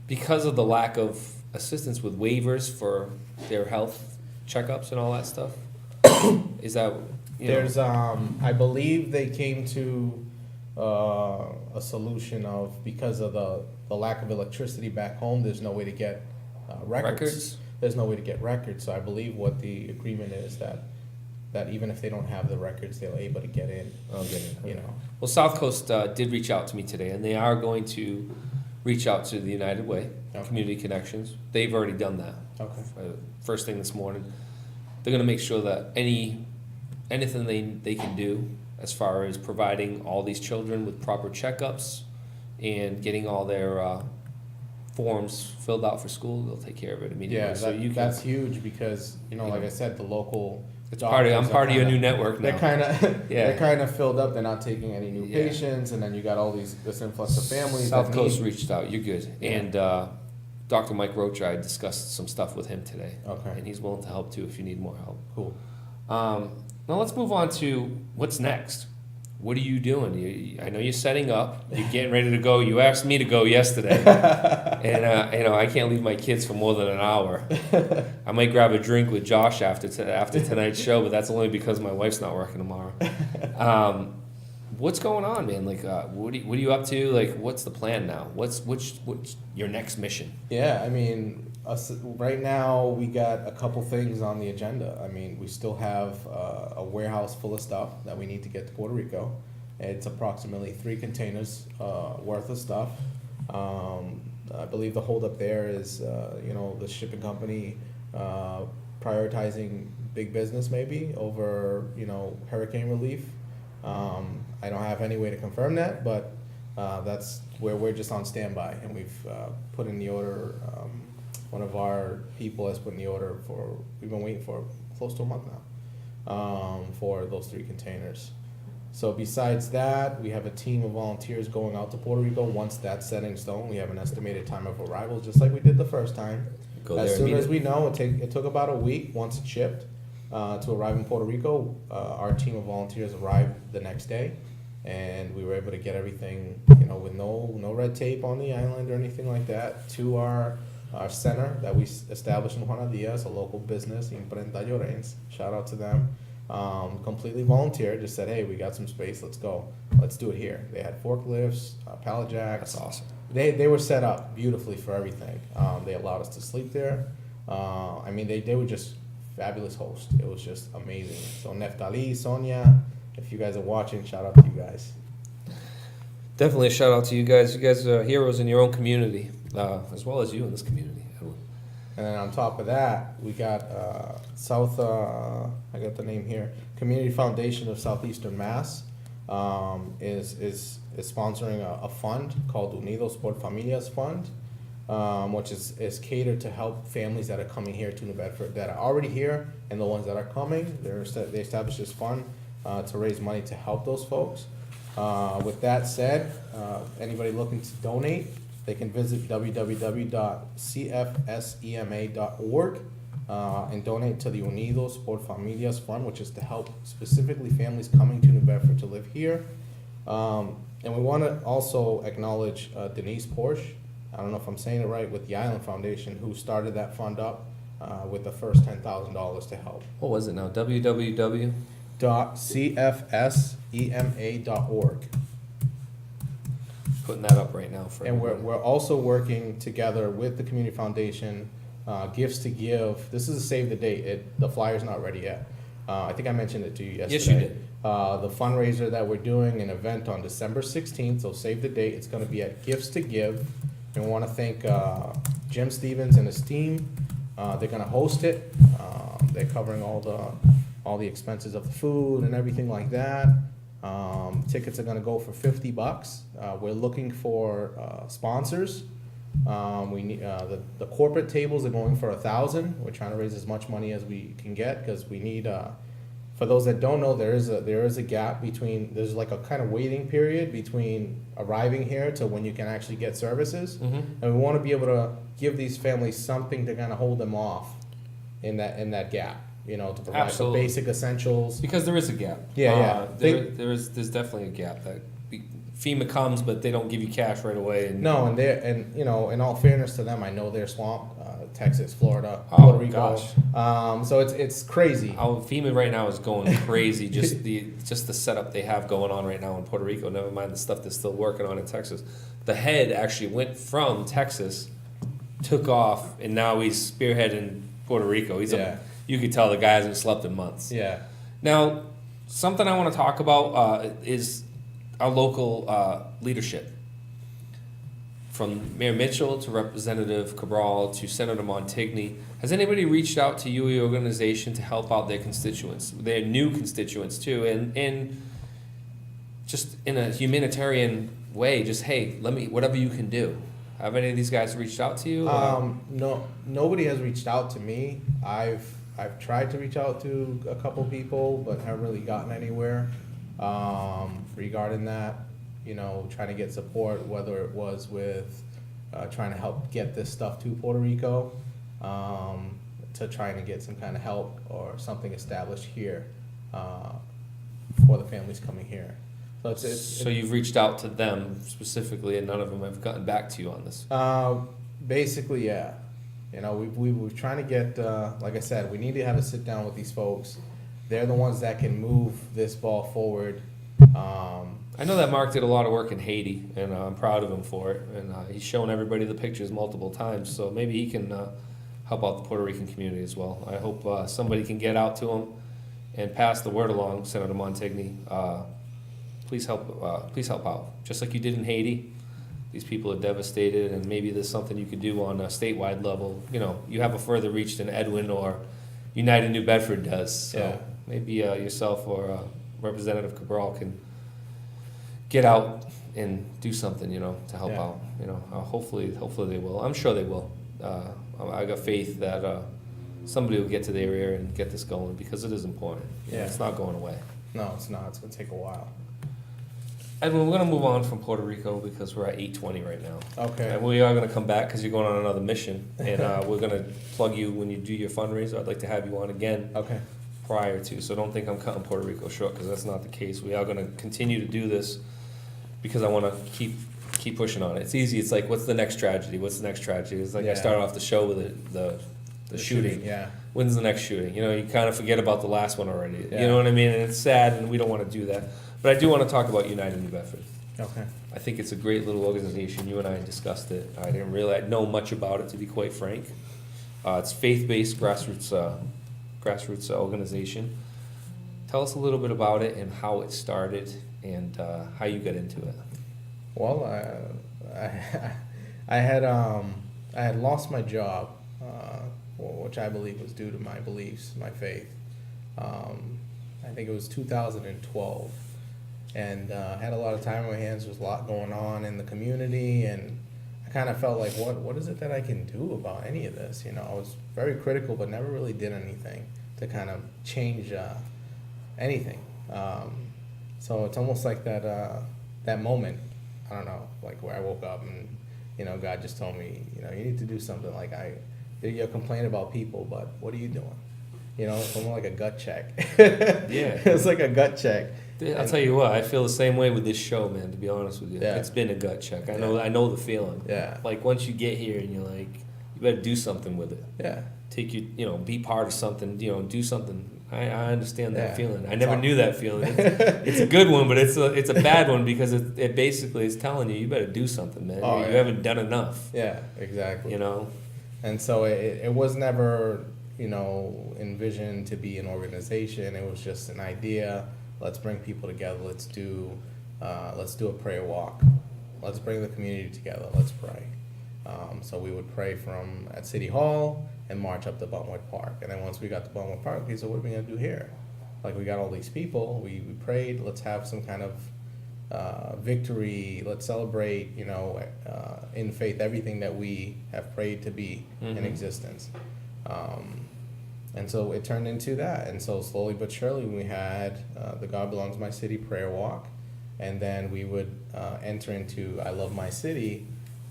because of the lack of assistance with waivers for their health checkups and all that stuff. Is that, There's, I believe they came to a solution of, because of the lack of electricity back home, there's no way to get records. There's no way to get records. So I believe what the agreement is that even if they don't have the records, they're able to get in. Well, South Coast did reach out to me today, and they are going to reach out to the United Way, Okay. Community Connections. They've already done that. Okay. First thing this morning. They're going to make sure that anything they can do as far as providing all these children with proper checkups and getting all their forms filled out for school, they'll take care of it immediately. Yeah, So you can, that's huge because, like I said, the local it's part of, I'm doctors part are of your kinda- new network They're now. kind of Yeah. they're kind of filled up. They're not taking any new Yeah. patients, and then you got all this influx of families. South that Coast need- reached out. You're good. Yeah. And Dr. Mike Rocha, I discussed some stuff with him today. Okay. And he's willing to help too if you need more help. Cool. Now let's move on to what's next. What are you doing? I know you're setting up. You're getting ready to go. You asked me to go yesterday, and I can't leave my kids for more than an hour. I might grab a drink with Josh after tonight's show, but that's only because my wife's not working tomorrow. What's going on, man? Like, what are you up to? Like, what's the plan now? What's your next mission? Yeah, I mean, right now we got a couple things on the agenda. I mean, we still have a warehouse full of stuff that we need to get to Puerto Rico. It's approximately 3 containers worth of stuff. I believe the holdup there is, the shipping company prioritizing big business maybe over, hurricane relief. I don't have any way to confirm that, but that's where we're just on standby, and we've put in the order. One of our people has put in the order we've been waiting for close to a month now, for those 3 containers. So besides that, we have a team of volunteers going out to Puerto Rico. Once that's set in stone, we have an estimated time of arrival, just like we did the first time. Go As there soon as immediately. we know, it took about a week once it shipped to arrive in Puerto Rico. Our team of volunteers arrived the next day, and we were able to get everything, with no red tape on the island or anything like that, to our center that we established in Juana Diaz, a local business, Imprenta Llorens. Shout out to them. Completely volunteer, just said, hey, we got some space, let's go. Let's do it here. They had forklifts, pallet jacks. That's awesome. They were set up beautifully for everything. They allowed us to sleep there. They were just fabulous hosts. It was just amazing. So Neftali, Sonia, if you guys are watching, shout out to you guys. Definitely a shout out to you guys. You guys are heroes in your own community, as well as you in this community. And then on top of that, we got I got the name here, Community Foundation of Southeastern Mass is sponsoring a fund called Unidos por Familias Fund, which is catered to help families that are coming here to New Bedford, that are already here, and the ones that are coming. They established this fund to raise money to help those folks. With that said, anybody looking to donate, they can visit www.cfsema.org and donate to the Unidos por Familias Fund, which is to help specifically families coming to New Bedford to live here. And we want to also acknowledge Denise Porsche, I don't know if I'm saying it right, with the Island Foundation, who started that fund up with the first $10,000 to help. What was it now? www. .cfsema.org. Putting that up right now for And everybody. we're also working together with the Community Foundation, Gifts to Give. This is a save the date. The flyer's not ready yet. I think I mentioned it to you yesterday. Yes, you did. The fundraiser that we're doing, an event on December 16th, so save the date. It's going to be at Gifts to Give. And we want to thank Jim Stevens and his team. They're going to host it. They're covering all the expenses of the food and everything like that. Tickets are gonna go for $50. We're looking for sponsors. We need the corporate tables are going for $1,000. We're trying to raise as much money as we can get because we need For those that don't know, there is a gap between, there's like a kind of waiting period between arriving here to when you can actually get services. Mm-hmm. And we want to be able to give these families something to kind of hold them off in that gap, you know, to provide some Absolutely. basic essentials. Because there is a gap. Yeah. There's definitely a gap that FEMA comes, but they don't give you cash right away. And No, and you know, in all fairness to them, I know they're swamped, Texas, Florida, Oh, Puerto Rico. gosh. So it's crazy. FEMA right now is going crazy. just the setup they have going on right now in Puerto Rico. Never mind the stuff they're still working on in Texas. The head actually went from Texas, took off, and now he's spearheading Puerto Rico. You could tell the guy hasn't slept in months. Yeah. Now, something I want to talk about is our local leadership. From Mayor Mitchell to Representative Cabral to Senator Montigny, has anybody reached out to you or your organization to help out their constituents, their new constituents too, and just in a humanitarian way, just, hey, whatever you can do. Have any of these guys reached out to you? No, nobody has reached out to me. I've tried to reach out to a couple people, but haven't really gotten anywhere regarding that. You know, trying to get support, whether it was with trying to help get this stuff to Puerto Rico, to trying to get some kind of help or something established here for the families coming here. So So you've reached out to them specifically, and none of them have gotten back to you on this. Basically, yeah. You know, we're trying to get, like I said, we need to have a sit down with these folks. They're the ones that can move this ball forward. I know that Mark did a lot of work in Haiti, and I'm proud of him for it. And he's shown everybody the pictures multiple times, so maybe he can help out the Puerto Rican community as well. I hope somebody can get out to him and pass the word along, Senator Montigny. Please help out, just like you did in Haiti. These people are devastated, and maybe there's something you could do on a statewide level. You know, you have a further reach than Edwin or United New Bedford does. So Yeah. maybe yourself or Representative Cabral can get out and do something, you know, to help Yeah. out. You know, hopefully they will. I'm sure they will. I got faith that somebody will get to their area and get this going, because it is important. You know, Yeah. it's not going away. No, it's not. It's going to take a while. Edwin, we're going to move on from Puerto Rico because we're at 8:20 right now. Okay. And we are going to come back because you're going on another mission, and we're going to plug you when you do your fundraiser. I'd like to have you on again Okay. prior to, so don't think I'm cutting Puerto Rico short, because that's not the case. We are going to continue to do this because I want to keep pushing on it. It's easy. It's like, what's the next tragedy? What's the next tragedy? It's like Yeah. I started off the show with the shooting. Yeah. When's the next shooting? You know, you kind of forget about the last one already. Yeah. You know what I mean? And it's sad, and we don't want to do that. But I do want to talk about United New Bedford. Okay. I think it's a great little organization. You and I discussed it. I didn't really know much about it, to be quite frank. It's faith-based grassroots organization. Tell us a little bit about it and how it started and how you got into it. Well, I had lost my job, which I believe was due to my beliefs, my faith. I think it was 2012, and had a lot of time on my hands. There was a lot going on in the community, and I kind of felt like, what is it that I can do about any of this? You know, I was very critical, but never really did anything to kind of change anything. So it's almost like that moment, I don't know, like where I woke up and, you know, God just told me, you know, you need to do something. Like, you're complaining about people, but what are you doing? You know, it's almost like a gut check. Yeah. It's like a gut check. I'll tell you what, I feel the same way with this show, man, to be honest with you. Yeah. It's been a gut check. I know the feeling. Yeah. Like, once you get here and you're like, you better do something with it. Yeah. Take be part of something, do something. I understand that Yeah. feeling. I never knew that feeling. It's a good one, but it's a bad one, because it basically is telling you better do something, man. Oh, you yeah. haven't done enough. Yeah, exactly. You know? And so it was never, you know, envisioned to be an organization. It was just an idea. Let's bring people together. Let's do a prayer walk. Let's bring the community together. Let's pray. So we would pray at City Hall and march up to Buttonwood Park. And then once we got to Buttonwood Park, we said, what are we going to do here? Like, we got all these people. We prayed. Let's have some kind of victory. Let's celebrate, you know, in faith, everything that we have prayed to be in existence. And so it turned into that. And so slowly but surely we had the God Belongs My City prayer walk. And then we would enter into I Love My City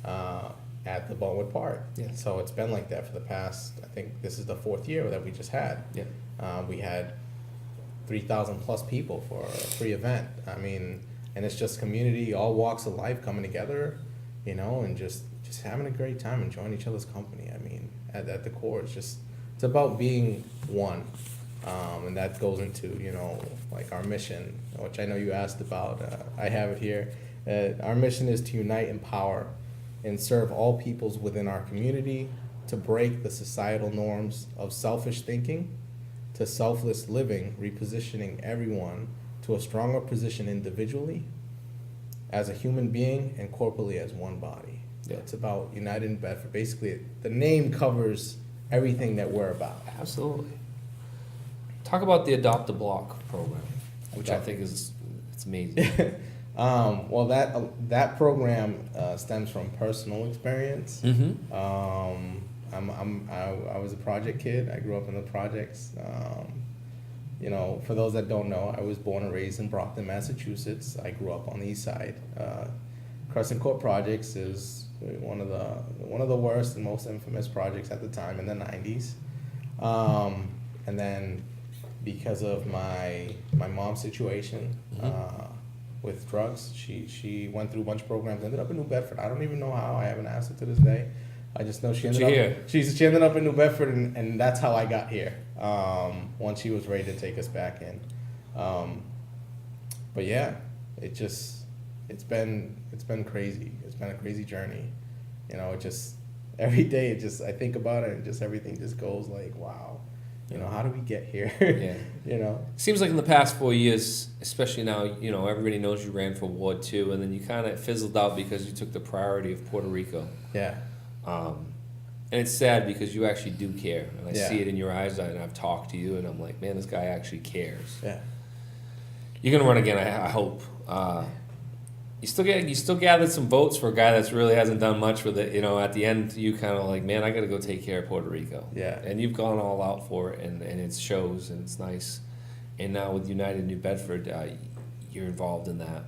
at the Baldwin Park. Yeah. So it's been like that for the past, I think this is the 4th year that we just had. Yeah. We had 3,000 plus people for a free event. I mean, and it's just community, all walks of life coming together, you know, and just having a great time, enjoying each other's company. I mean, at the core, it's about being one. And that goes into, you know, like our mission, which I know you asked about. I have it here. Our mission is to unite, empower, and serve all peoples within our community, to break the societal norms of selfish thinking to selfless living, repositioning everyone to a stronger position individually, as a human being, and corporately as one body. Yeah. It's about United in Bedford. Basically, the name covers everything that we're about. Absolutely. Talk about the Adopt a Block program, which I Adopt- think it's amazing. Well, that program stems from personal experience. Mm-hmm. I was a project kid. I grew up in the projects. You know, for those that don't know, I was born and raised in Brockton, Massachusetts. I grew up on the east side. Crescent Court Projects is one of the worst and most infamous projects at the time in the 90s. And then because of my mom's situation with drugs, she went through a bunch of programs, ended up in New Bedford. I don't even know how. I haven't asked her to this day. I just know she ended up in New Bedford, and that's how I got here. Once she was ready to take us back in. But yeah, it's been crazy. It's been a crazy journey. You know, every day I think about it, and just everything just goes like, wow. You know, how do we get here? Yeah. You know? Seems like in the past 4 years, especially now, you know, everybody knows you ran for Ward 2, and then you kind of fizzled out because you took the priority of Puerto Rico. Yeah. And it's sad because you actually do care, and I Yeah. see it in your eyes, and I've talked to you, and I'm like, man, this guy actually cares. Yeah. You're gonna run again, I hope. You still gathered some votes for a guy that's really hasn't done much with it. You know, at the end, you kind of like, man, I got to go take care of Puerto Rico. Yeah. And you've gone all out for it, and it shows, and it's nice. And now with United New Bedford, you're involved in that.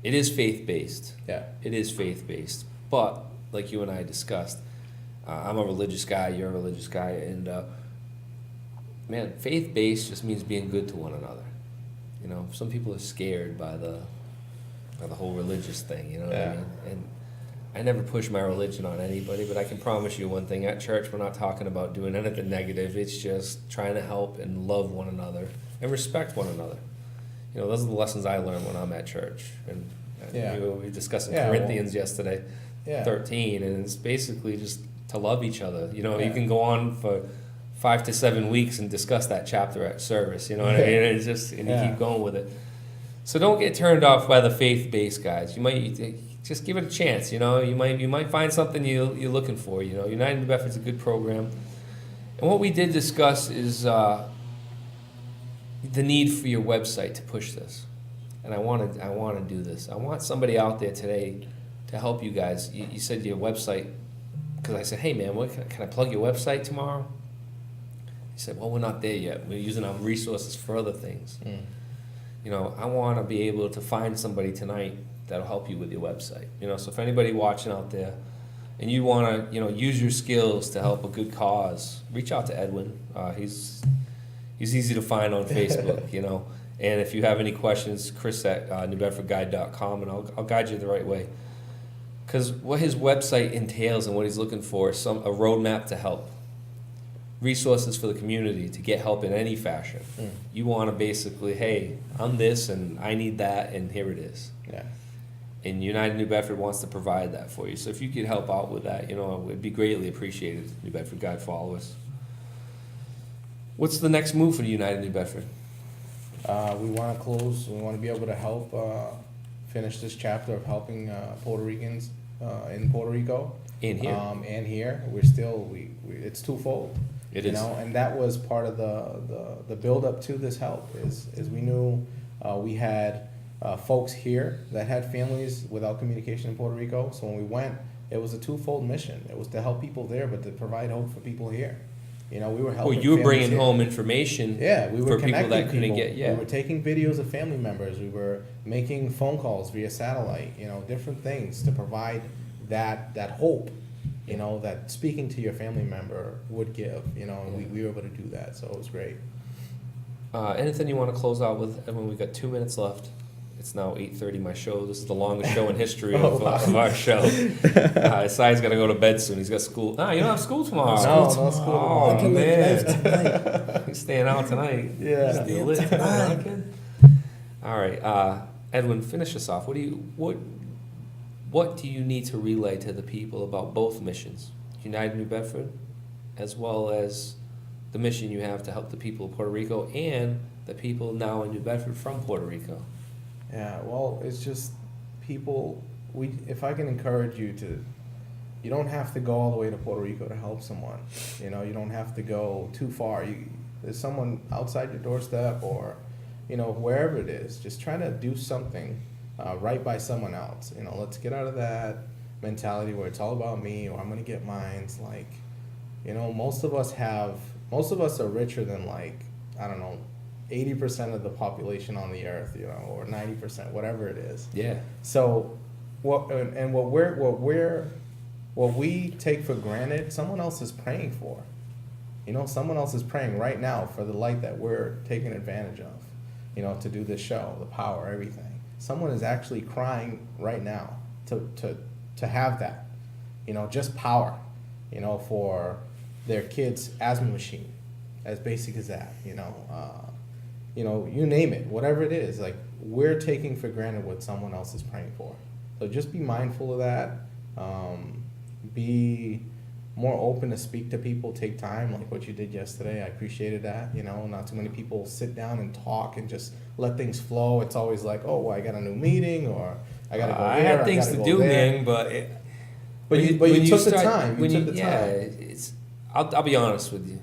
It is faith-based. Yeah. It is faith-based. But, like you and I discussed, I'm a religious guy, you're a religious guy, and, man, faith-based just means being good to one another. You know, some people are scared by the whole religious thing, you know what I Yeah. mean? And I never push my religion on anybody, but I can promise you one thing. At church, we're not talking about doing anything negative. It's just trying to help and love one another and respect one another. You know, those are the lessons I learned when I'm at church. And Yeah. we were discussing Yeah, Corinthians yesterday, Yeah. 13, and it's basically just to love each other. You know, Yeah. you can go on for 5 to 7 weeks and discuss that chapter at service, you know what I mean? And it's just, and you Yeah. keep going with it. So don't get turned off by the faith-based guys. You might just give it a chance. You know, you might find something you're looking for. You know, United New Bedford's a good program, and what we did discuss is the need for your website to push this. And I want to do this. I want somebody out there today to help you guys. You said your website, because I said, hey man, can I plug your website tomorrow? He said, well, we're not there yet. We're using our resources for other things. You know, I want to be able to find somebody tonight that'll help you with your website. You know, so if anybody watching out there and you want to, you know, use your skills to help a good cause, reach out to Edwin. He's easy to find on Facebook, you know. And if you have any questions, Chris at newbedfordguide.com, and I'll guide you the right way. Because what his website entails and what he's looking for is a roadmap to help. Resources for the community to get help in any fashion. You want to basically, hey, I'm this and I need that, and here it is. Yeah. And United New Bedford wants to provide that for you. So if you could help out with that, you know, it would be greatly appreciated, New Bedford Guide followers. What's the next move for United New Bedford? We want to close. We want to be able to help finish this chapter of helping Puerto Ricans in Puerto Rico. In here. And here, we're still it's twofold. It you is. know, and that was part of the build up to this help is we knew we had folks here that had families without communication in Puerto Rico. So when we went, it was a twofold mission. It was to help people there, but to provide hope for people here. You know, we were Well, helping. you were families bringing here. home information. Yeah, we were for people connecting that couldn't people. get. Yeah. We were taking videos of family members. We were making phone calls via satellite. You know, different things to provide that hope. You know, that speaking to your family member would give. You know, and we were able to do that, so it was great. Anything you want to close out with? Everyone, we've got 2 minutes left. It's now 8:30. My show. This is the longest show in history of our show. Sai's got to go to bed soon. He's got school. Ah, you don't have school tomorrow. No school Oh tomorrow. I can live life man, tonight. he's staying out tonight. Yeah. Stay up Lit. till 9. Okay. All right, Edwin, finish us off. What do you need to relay to the people about both missions, United New Bedford, as well as the mission you have to help the people of Puerto Rico and the people now in New Bedford from Puerto Rico? Yeah, well, it's just people. If I can encourage you to, you don't have to go all the way to Puerto Rico to help someone. You know, you don't have to go too far. There's someone outside your doorstep, or, you know, wherever it is. Just trying to do something right by someone else. You know, let's get out of that mentality where it's all about me or I'm gonna get mines. Like, you know, most of us are richer than, like, I don't know, 80% of the population on the earth, you know, or 90%, whatever it is. Yeah. So, what we take for granted, someone else is praying for. You know, someone else is praying right now for the light that we're taking advantage of. You know, to do this show, the power, everything. Someone is actually crying right now to have that. You know, just power. You know, for their kid's asthma machine, as basic as that. You know, you name it, whatever it is, like, we're taking for granted what someone else is praying for. So just be mindful of that. Be more open to speak to people, take time, like what you did yesterday. I appreciated that. You know, not too many people sit down and talk and just let things flow. It's always like, oh, well, I got a new meeting, or I got to go I there, had things to do, man, but you took the time. You took the yeah, time. I'll be honest with you.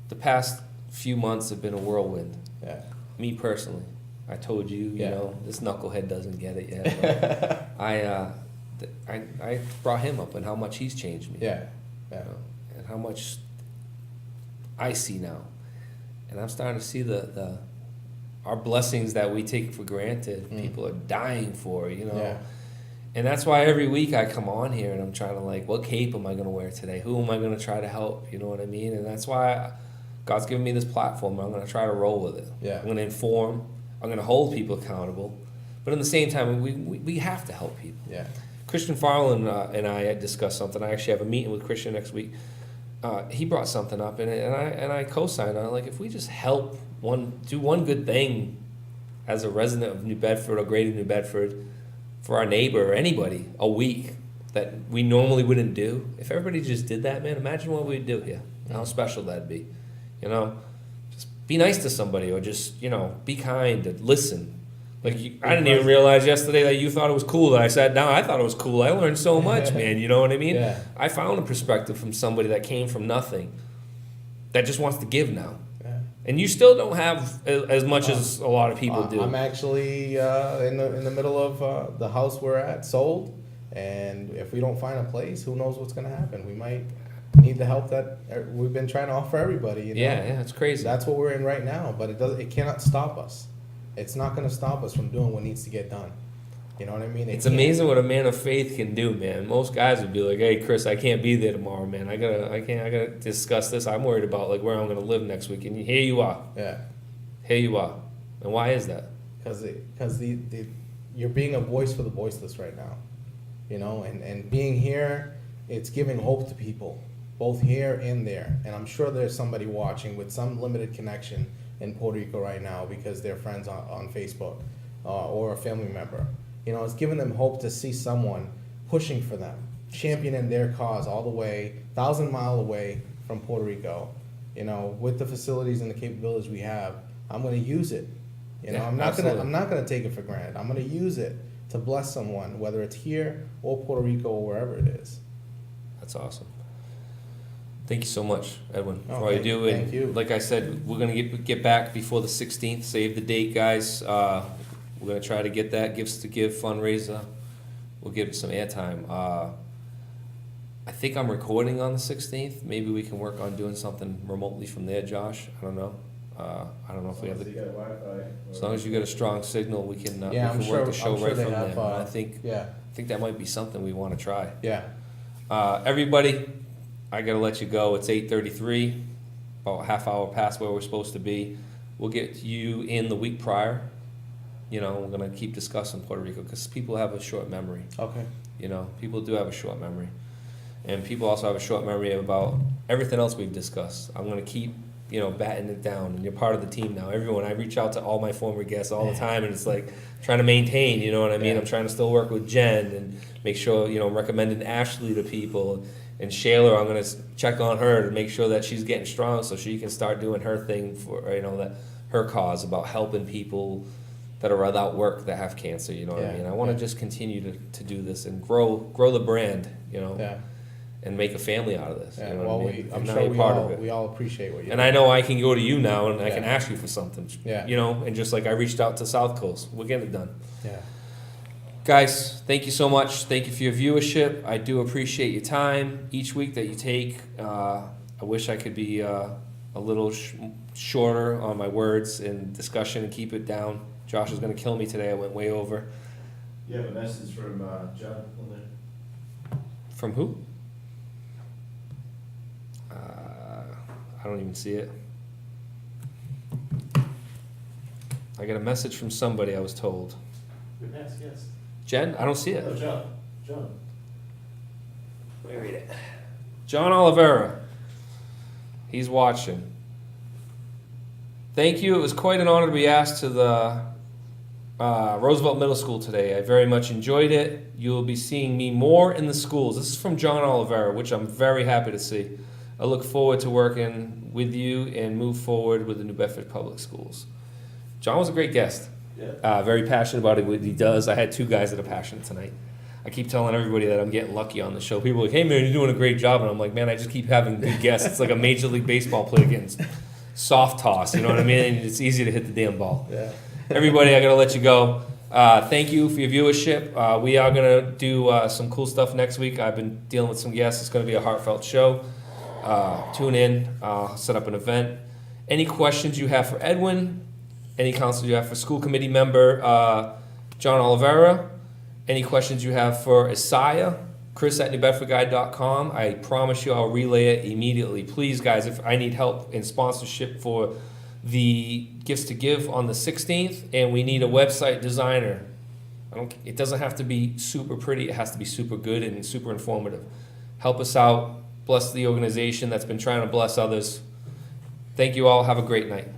The past few months have been a whirlwind. Yeah. Me personally, I told you, Yeah. you know, this knucklehead doesn't get it yet. But I brought him up and how much he's changed me. Yeah. You know, and how much I see now, and I'm starting to see the our blessings that we take for granted. People are dying for, you know. Yeah. And that's why every week I come on here and I'm trying to, like, what cape am I going to wear today? Who am I going to try to help? You know what I mean? And that's why God's given me this platform. I'm going to try to roll with it. Yeah. I'm going to inform. I'm going to hold people accountable. But at the same time, we have to help people. Yeah. Christian Farland and I had discussed something. I actually have a meeting with Christian next week. He brought something up, and I co-signed on it. Like, if we just help do one good thing as a resident of New Bedford or Greater New Bedford for our neighbor or anybody a week that we normally wouldn't do. If everybody just did that, man, imagine what we'd do here. How special that'd be. You know, just be nice to somebody, or just, you know, be kind and listen. Like, I didn't even realize yesterday that you thought it was cool that I sat down. I thought it was cool. I learned so much, man. You know what I mean? Yeah. I found a perspective from somebody that came from nothing, that just wants to give now. Yeah. And you still don't have as much as a lot of people do. I'm actually in the middle of the house we're at sold, and if we don't find a place, who knows what's gonna happen? We might need the help that we've been trying to offer everybody. You know? Yeah, it's crazy. That's what we're in right now, but it cannot stop us. It's not gonna stop us from doing what needs to get done. You know what I mean? It's amazing what a man of faith can do, man. Most guys would be like, "Hey, Chris, I can't be there tomorrow, man. I gotta discuss this. I'm worried about, like, where I'm gonna live next week." And here you are. Yeah. Here you are. And why is that? Because you're being a voice for the voiceless right now, you know, and being here, it's giving hope to people, both here and there. And I'm sure there's somebody watching with some limited connection in Puerto Rico right now because they're friends on Facebook or a family member. You know, it's giving them hope to see someone pushing for them, championing their cause all the way, 1,000-mile away from Puerto Rico. You know, with the facilities and the capabilities we have, I'm going to use it. You know, Yeah, I'm not absolutely. gonna take it for granted. I'm gonna use it to bless someone, whether it's here or Puerto Rico or wherever it is. That's awesome. Thank you so much, Edwin, for Oh, all you do. And thank you. like I said, we're gonna get back before the 16th. Save the date, guys. We're gonna try to get that Gifts to Give fundraiser. We'll give it some airtime. I think I'm recording on the 16th. Maybe we can work on doing something remotely from there, Josh. I don't know. I don't know if we have the. As long as you get a strong signal, we can Yeah, I'm work the sure- show I'm sure right they from have, there. I think Yeah, that might be something we want to try. yeah. Everybody, I gotta let you go. It's 8:33, about a half hour past where we're supposed to be. We'll get you in the week prior. You know, we're gonna keep discussing Puerto Rico because people have a short memory. Okay. You know, people do have a short memory, and people also have a short memory about everything else we've discussed. I'm gonna keep, batting it down, and you're part of the team now. Everyone, I reach out to all my former guests all the time, and it's like trying to maintain. You know what I mean? Yeah. I'm trying to still work with Jen and make sure I'm recommending Ashley to people, and Shayla. I'm gonna check on her to make sure that she's getting strong so she can start doing her thing for that her cause about helping people that are without work that have cancer. You know what I Yeah. mean? I want to just continue to do this and grow the brand. Yeah. And make a family out of this. Yeah. You know Well, what I mean? I'm And now sure you're part of it. we all appreciate what you. And I know I can go to you now and I can Yeah. ask you for something. Yeah. And just like I reached out to South Coast, we're getting it done. Yeah. Guys, thank you so much. Thank you for your viewership. I do appreciate your time each week that you take. I wish I could be a little shorter on my words and discussion and keep it down. Josh is going to kill me today. I went way over. You have a message from John on there? From who? I don't even see it. I got a message from somebody, I was told. Good next, yes. Jen? I don't see it. Oh, John. Let me read it. John Oliveira. He's watching. Thank you. It was quite an honor to be asked to the Roosevelt Middle School today. I very much enjoyed it. You will be seeing me more in the schools. This is from John Oliveira, which I'm very happy to see. I look forward to working with you and move forward with the New Bedford Public Schools. John was a great guest. Yeah. Very passionate about what he does. I had two guys that are passionate tonight. I keep telling everybody that I'm getting lucky on the show. People are like, hey man, you're doing a great job. And I'm like, man, I just keep having good guests. It's like a Major League Baseball player getting soft toss, you know what I mean? And it's easy to hit the damn ball. Yeah. Everybody, I gotta let you go. Thank you for your viewership. We are gonna do some cool stuff next week. I've been dealing with some guests. It's gonna be a heartfelt show. Tune in. Set up an event. Any questions you have for Edwin? Any counsel you have for school committee member John Oliveira? Any questions you have for Isaiah? Chris@NewBedfordGuide.com. I promise you I'll relay it immediately. Please, guys, if I need help in sponsorship for the Gifts to Give on the 16th, and we need a website designer. It doesn't have to be super pretty. It has to be super good and super informative. Help us out. Bless the organization that's been trying to bless others. Thank you all. Have a great night.